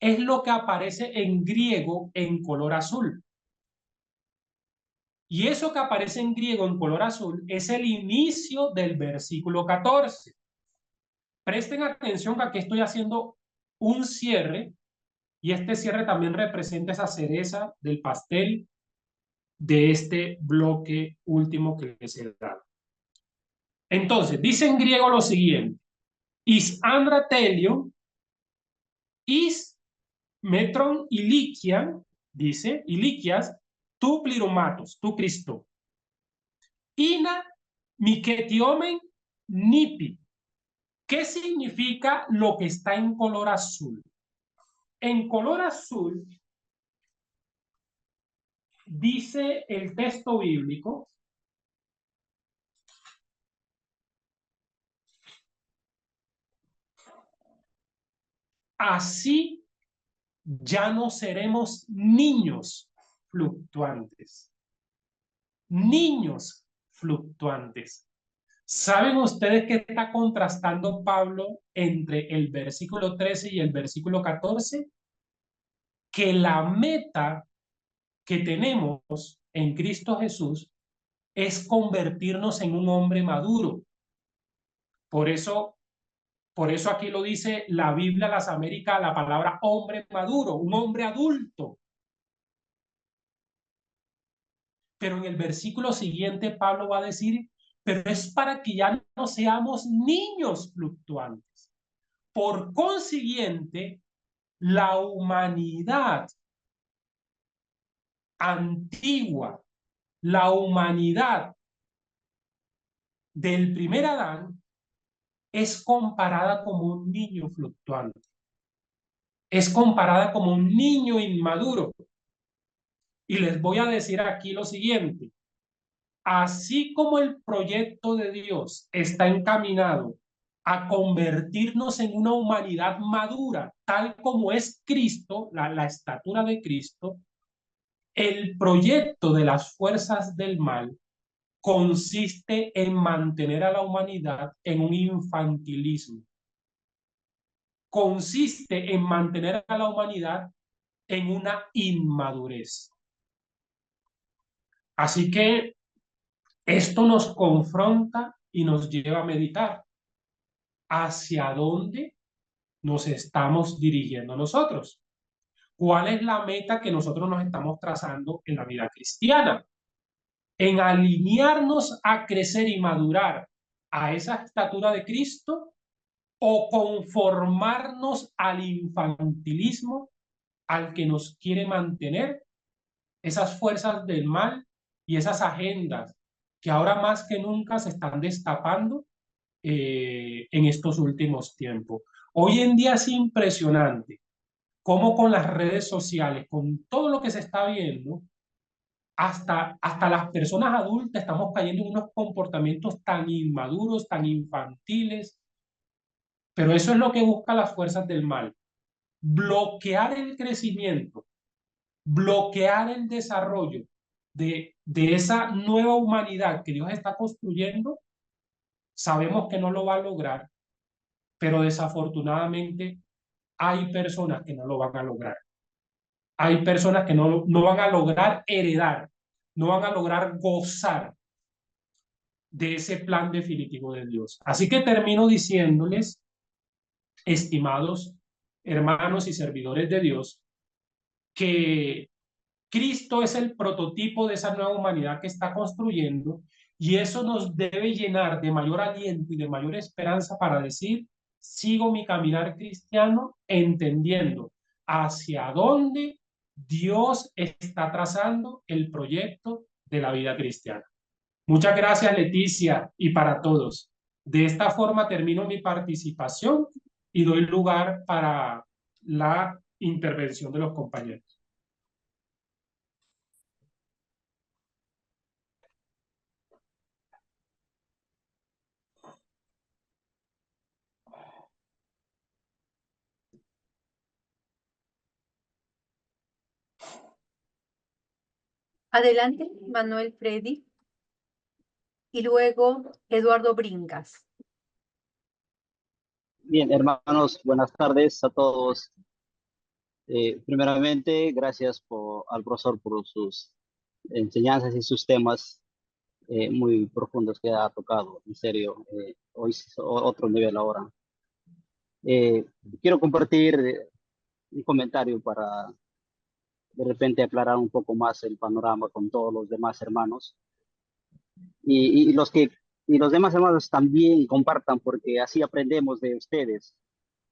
es lo que aparece en griego en color azul. Y eso que aparece en griego en color azul es el inicio del versículo 14. Presten atención que aquí estoy haciendo un cierre y este cierre también representa esa cereza del pastel de este bloque último que les he dado. Entonces, dice en griego lo siguiente: is andra telio, is metron ilikian, dice, ilikias, tu pliromatos, tu Cristo. Ina miketiomen nipi. ¿Qué significa lo que está en color azul? En color azul, dice el texto bíblico, así ya no seremos niños fluctuantes. Niños fluctuantes. ¿Saben ustedes qué está contrastando Pablo entre el versículo 13 y el versículo 14? Que la meta que tenemos en Cristo Jesús es convertirnos en un hombre maduro. Por eso aquí lo dice la Biblia, las Américas, la palabra hombre maduro, un hombre adulto. Pero en el versículo siguiente Pablo va a decir, pero es para que ya no seamos niños fluctuantes. Por consiguiente, la humanidad antigua, la humanidad del primer Adán, es comparada como un niño fluctuante. Es comparada como un niño inmaduro. Y les voy a decir aquí lo siguiente. Así como el proyecto de Dios está encaminado a convertirnos en una humanidad madura, tal como es Cristo, la estatura de Cristo, el proyecto de las fuerzas del mal consiste en mantener a la humanidad en un infantilismo. Consiste en mantener a la humanidad en una inmadurez. Así que esto nos confronta y nos lleva a meditar hacia dónde nos estamos dirigiendo nosotros. ¿Cuál es la meta que nosotros nos estamos trazando en la vida cristiana? En alinearnos a crecer y madurar a esa estatura de Cristo, o conformarnos al infantilismo al que nos quiere mantener esas fuerzas del mal y esas agendas que ahora más que nunca se están destapando en estos últimos tiempos. Hoy en día es impresionante cómo con las redes sociales, con todo lo que se está viendo, hasta las personas adultas estamos cayendo en unos comportamientos tan inmaduros, tan infantiles, pero eso es lo que buscan las fuerzas del mal: bloquear el crecimiento, bloquear el desarrollo de esa nueva humanidad que Dios está construyendo. Sabemos que no lo va a lograr, pero desafortunadamente hay personas que no lo van a lograr. Hay personas que no van a lograr heredar, no van a lograr gozar de ese plan definitivo de Dios. Así que termino diciéndoles, estimados hermanos y servidores de Dios, que Cristo es el prototipo de esa nueva humanidad que está construyendo, y eso nos debe llenar de mayor aliento y de mayor esperanza para decir: sigo mi caminar cristiano entendiendo hacia dónde Dios está trazando el proyecto de la vida cristiana. Muchas gracias, Leticia, y para todos. De esta forma termino mi participación y doy lugar para la intervención de los compañeros. Adelante, Manuel Freddy. Y luego Eduardo Bringas. Bien, hermanos, buenas tardes a todos. Primeramente, gracias al profesor por sus enseñanzas y sus temas muy profundos que ha tocado. En serio, hoy es otro nivel ahora. Quiero compartir un comentario para de repente aclarar un poco más el panorama con todos los demás hermanos. Y los demás hermanos también compartan, porque así aprendemos de ustedes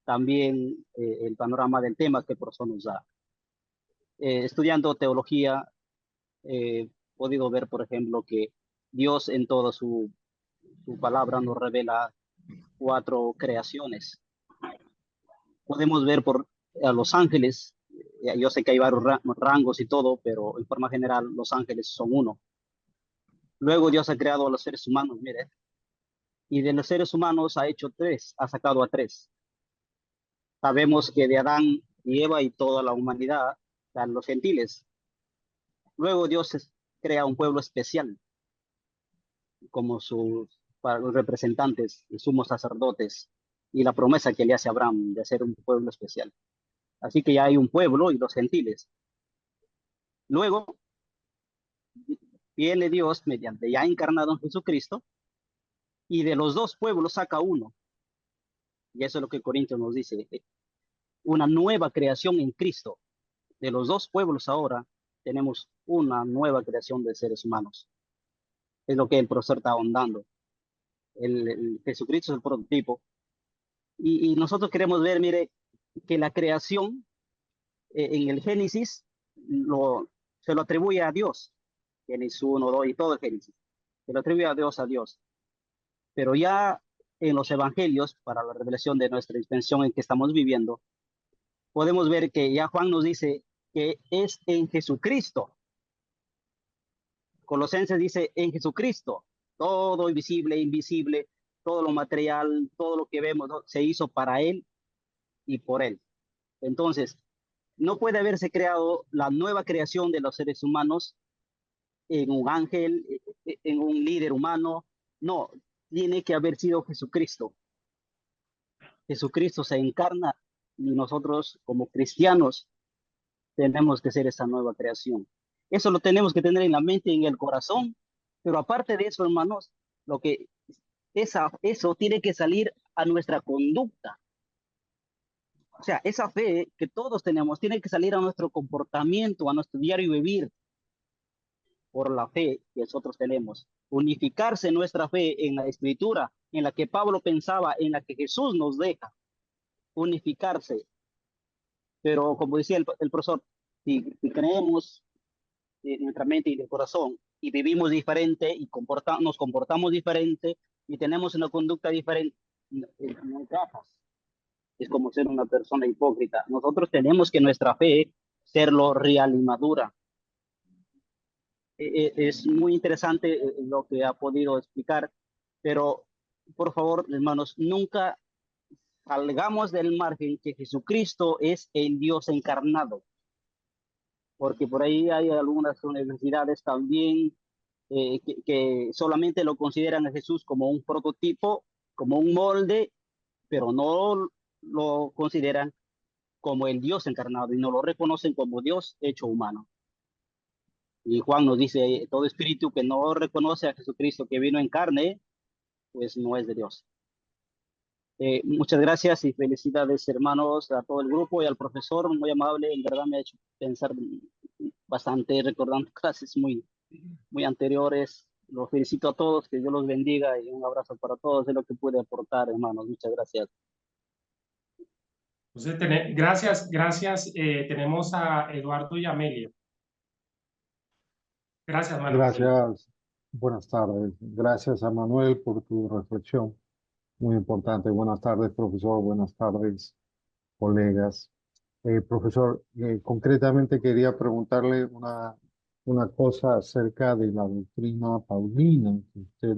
también el panorama del tema que el profesor nos da. Estudiando teología, he podido ver, por ejemplo, que Dios en toda su palabra nos revela 4 creaciones. Podemos ver a los ángeles. Yo sé que hay varios rangos y todo, pero en forma general los ángeles son uno. Luego Dios ha creado a los seres humanos, mire, y de los seres humanos ha hecho 3, ha sacado a 3. Sabemos que de Adán y Eva y toda la humanidad, los gentiles. Luego Dios crea un pueblo especial, como para los representantes, los sumos sacerdotes, y la promesa que le hace a Abraham de hacer un pueblo especial. Así que ya hay un pueblo y los gentiles. Luego viene Dios mediante ya encarnado en Jesucristo, y de los 2 pueblos saca uno. Y eso es lo que Corintios nos dice, una nueva creación en Cristo. De los 2 pueblos ahora tenemos una nueva creación de seres humanos. Es lo que el profesor está ahondando. El Jesucristo es el prototipo. Y nosotros queremos ver, mire, que la creación en el Génesis se lo atribuye a Dios. Génesis 1, 2 y todo el Génesis. Se lo atribuye a Dios. Pero ya en los evangelios, para la revelación de nuestra dimensión en que estamos viviendo, podemos ver que ya Juan nos dice que es en Jesucristo. Colosenses dice en Jesucristo. Todo visible, invisible, todo lo material, todo lo que vemos, ¿no?, se hizo para Él y por Él. Entonces, no puede haberse creado la nueva creación de los seres humanos en un ángel, en un líder humano. No, tiene que haber sido Jesucristo. Jesucristo se encarna y nosotros como cristianos tenemos que ser esa nueva creación. Eso lo tenemos que tener en la mente y en el corazón, pero aparte de eso, hermanos, eso tiene que salir a nuestra conducta. O sea, esa fe que todos tenemos tiene que salir a nuestro comportamiento, a nuestro diario vivir, por la fe que nosotros tenemos. Unificarse nuestra fe en la Escritura, en la que Pablo pensaba, en la que Jesús nos deja. Unificarse. Pero como decía el profesor, si creemos en nuestra mente y en el corazón y vivimos diferente y nos comportamos diferente y tenemos una conducta diferente, no encajas. Es como ser una persona hipócrita. Nosotros tenemos que nuestra fe serlo real y madura. Es muy interesante lo que ha podido explicar, pero por favor, hermanos, nunca salgamos del margen que Jesucristo es el Dios encarnado, porque por ahí hay algunas universidades también que solamente lo consideran a Jesús como un prototipo, como un molde, pero no lo consideran como el Dios encarnado y no lo reconocen como Dios hecho humano. Y Juan nos dice, todo espíritu que no reconoce a Jesucristo que vino en carne, pues no es de Dios. Muchas gracias y felicidades, hermanos, a todo el grupo y al profesor, muy amable. En verdad me ha hecho pensar bastante, recordando clases muy anteriores. Los felicito a todos, que Dios los bendiga y un abrazo para todos de lo que pude aportar, hermanos. Muchas gracias. Entonces, gracias. Tenemos a Eduardo y Amelia. Gracias, Manuel. Gracias. Buenas tardes. Gracias a Manuel por tu reflexión. Muy importante. Buenas tardes, profesor. Buenas tardes, colegas. Profesor, concretamente quería preguntarle una cosa acerca de la doctrina paulina que usted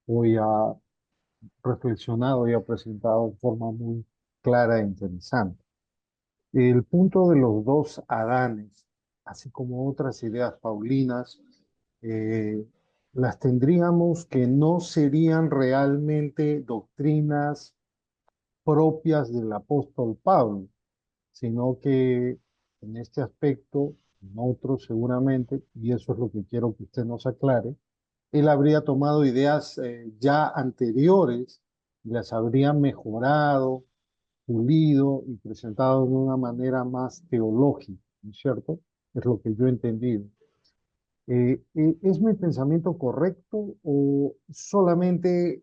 hoy ha reflexionado y ha presentado de forma muy clara e interesante. El punto de los dos Adanes, así como otras ideas paulinas, las tendríamos que no serían realmente doctrinas propias del apóstol Pablo, sino que en este aspecto, en otros seguramente, y eso es lo que quiero que usted nos aclare, él habría tomado ideas ya anteriores, las habría mejorado, pulido y presentado de una manera más teológica, ¿no es cierto? Es lo que yo he entendido. ¿Es mi pensamiento correcto o solamente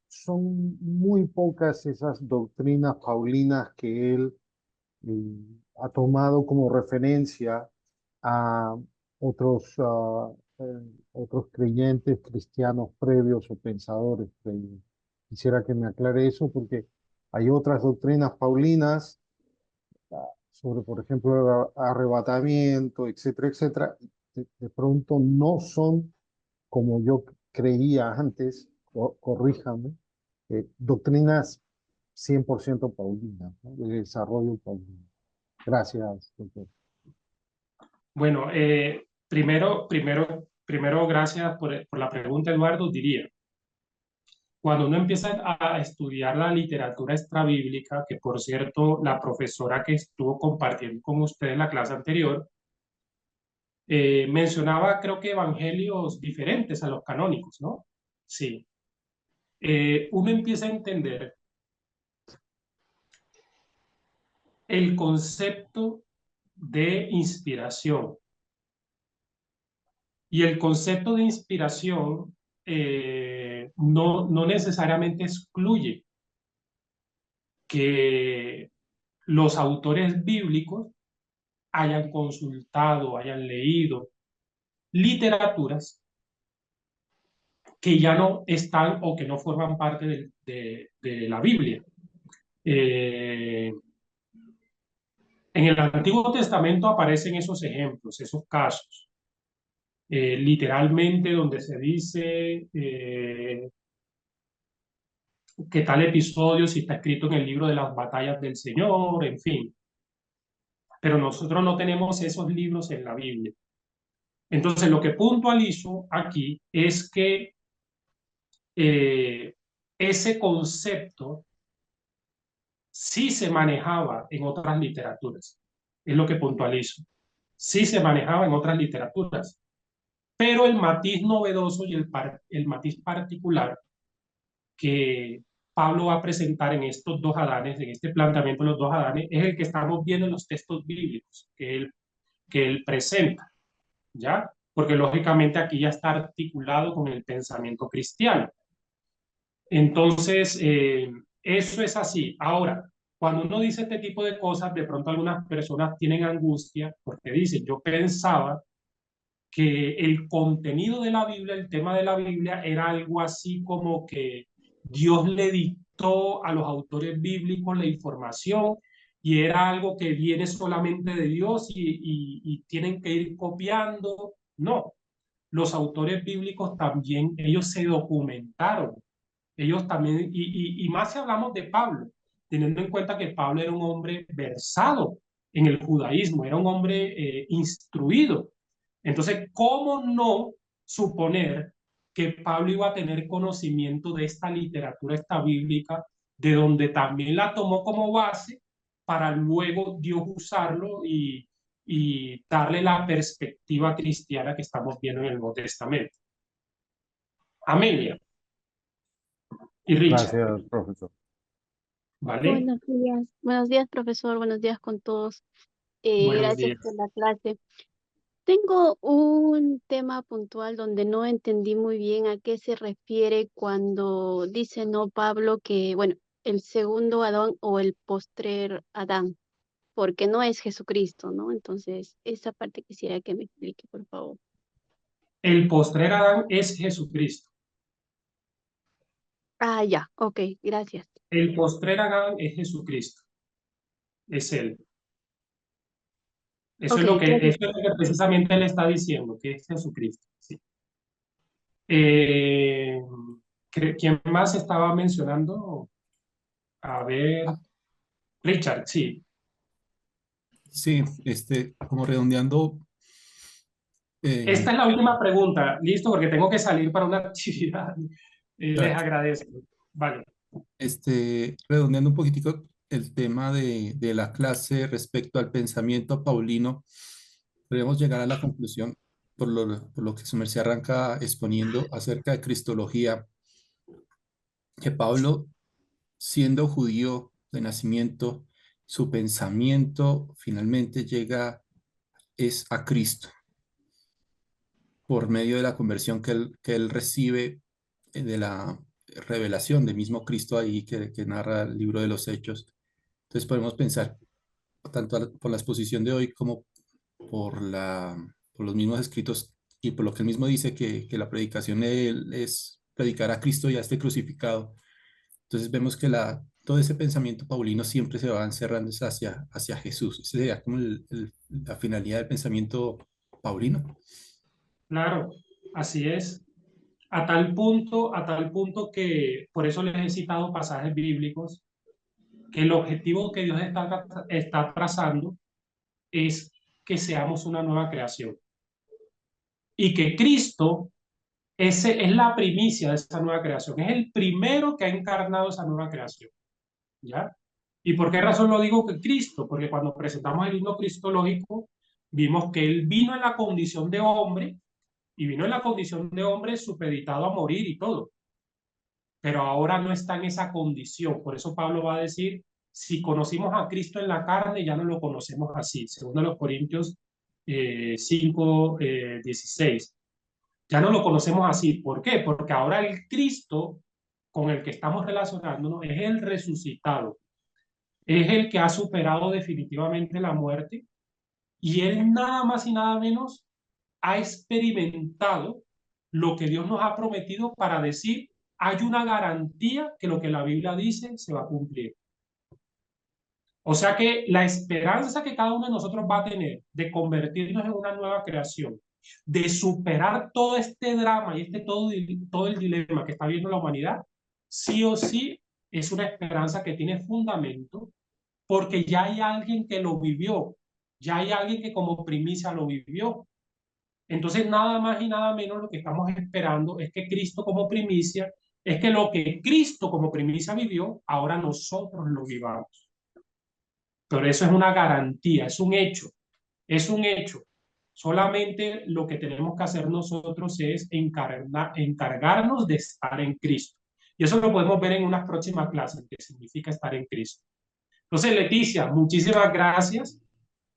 son muy pocas esas doctrinas paulinas que él ha tomado como referencia a otros, otros creyentes cristianos previos o pensadores previos? Quisiera que me aclare eso porque hay otras doctrinas paulinas sobre, por ejemplo, el arrebatamiento, etcétera, etcétera. De pronto no son como yo creía antes, corríjame, doctrinas 100% paulinas, ¿no? De desarrollo paulino. Gracias, doctor. Bueno, primero, gracias por la pregunta, Eduardo. Diría, cuando uno empieza a estudiar la literatura extrabíblica, que por cierto, la profesora que estuvo compartiendo con ustedes la clase anterior, mencionaba, creo que evangelios diferentes a los canónicos, ¿no? Sí. Uno empieza a entender el concepto de inspiración Y el concepto de inspiración no necesariamente excluye que los autores bíblicos hayan consultado, hayan leído literaturas que ya no están o que no forman parte de la Biblia. En el Antiguo Testamento aparecen esos ejemplos, esos casos. Literalmente donde se dice que tal episodio si está escrito en el libro de las batallas del Señor, en fin. Pero nosotros no tenemos esos libros en la Biblia. Entonces, lo que puntualizo aquí es que ese concepto sí se manejaba en otras literaturas. Es lo que puntualizo. Sí se manejaba en otras literaturas. Pero el matiz novedoso y el matiz particular que Pablo va a presentar en estos dos Adanes, en este planteamiento de los dos Adanes, es el que estamos viendo en los textos bíblicos que él presenta, ¿ya? Porque lógicamente aquí ya está articulado con el pensamiento cristiano. Entonces, eso es así. Ahora, cuando uno dice este tipo de cosas, de pronto algunas personas tienen angustia porque dicen, yo pensaba que el contenido de la Biblia, el tema de la Biblia, era algo así como que Dios le dictó a los autores bíblicos la información y era algo que viene solamente de Dios y tienen que ir copiando. No, los autores bíblicos también, ellos se documentaron, ellos también, y más si hablamos de Pablo, teniendo en cuenta que Pablo era un hombre versado en el judaísmo, era un hombre instruido. Entonces, ¿cómo no suponer que Pablo iba a tener conocimiento de esta literatura, esta bíblica, de donde también la tomó como base para luego Dios usarlo y darle la perspectiva cristiana que estamos viendo en el Nuevo Testamento? Amelia y Richard, Gracias, profesor. ¿vale? Buenos días, profesor, buenos días con todos. Buenos Gracias días. por la clase. Tengo un tema puntual donde no entendí muy bien a qué se refiere cuando dice, no, Pablo, que, bueno, el segundo Adán o el postrer Adán, porque no es Jesucristo, ¿no? Entonces, esa parte quisiera que me explique, por favor. El postrer Adán es Jesucristo. Ah, ya, ok, gracias. El postrer Adán es Jesucristo. Es él. Eso Ok, es lo que gracias. precisamente él está diciendo, que es Jesucristo. Sí. ¿Quién más estaba mencionando? A ver, Richard, sí. Sí, como redondeando, Esta es la última pregunta, listo, porque tengo que salir para una actividad. Les claro, agradezco. Vale. redondeando un poquitico el tema de la clase respecto al pensamiento paulino, podríamos llegar a la conclusión, por lo que su merced arranca exponiendo acerca de cristología, que Pablo, siendo judío de nacimiento, su pensamiento finalmente llega es a Cristo por medio de la conversión que él recibe de la revelación del mismo Cristo ahí que narra el libro de los Hechos. Entonces podemos pensar tanto por la exposición de hoy como por los mismos escritos y por lo que él mismo dice que la predicación de él es predicar a Cristo y a este crucificado. Entonces vemos que todo ese pensamiento paulino siempre se va encerrando hacia Jesús. Esa sería como la finalidad del pensamiento paulino. Claro, así es. A tal punto que, por eso les he citado pasajes bíblicos, que el objetivo que Dios está trazando es que seamos una nueva creación. Y que Cristo es la primicia de esa nueva creación. Es el primero que ha encarnado esa nueva creación. ¿Ya? ¿Y por qué razón lo digo que Cristo? Porque cuando presentamos el himno cristológico, vimos que Él vino en la condición de hombre, y vino en la condición de hombre supeditado a morir y todo. Pero ahora no está en esa condición. Por eso Pablo va a decir, si conocimos a Cristo en la carne, ya no lo conocemos así. Segundo los Corintios 5, 16. Ya no lo conocemos así. ¿Por qué? Porque ahora el Cristo con el que estamos relacionándonos es el resucitado. Es el que ha superado definitivamente la muerte y él nada más y nada menos ha experimentado lo que Dios nos ha prometido para decir, hay una garantía que lo que la Biblia dice se va a cumplir. O sea que la esperanza que cada uno de nosotros va a tener de convertirnos en una nueva creación, de superar todo este drama y todo el dilema que está viviendo la humanidad, sí o sí es una esperanza que tiene fundamento, porque ya hay alguien que lo vivió, ya hay alguien que como primicia lo vivió. Entonces, nada más y nada menos lo que estamos esperando es que Cristo como primicia, es que lo que Cristo como primicia vivió, ahora nosotros lo vivamos. Pero eso es una garantía, es un hecho, es un hecho. Solamente lo que tenemos que hacer nosotros es encargarnos de estar en Cristo. Y eso lo podemos ver en unas próximas clases, que significa estar en Cristo. Entonces, Leticia, muchísimas gracias.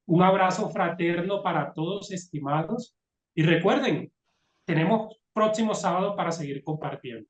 Un abrazo fraterno para todos, estimados. Y recuerden, tenemos próximo sábado para seguir compartiendo.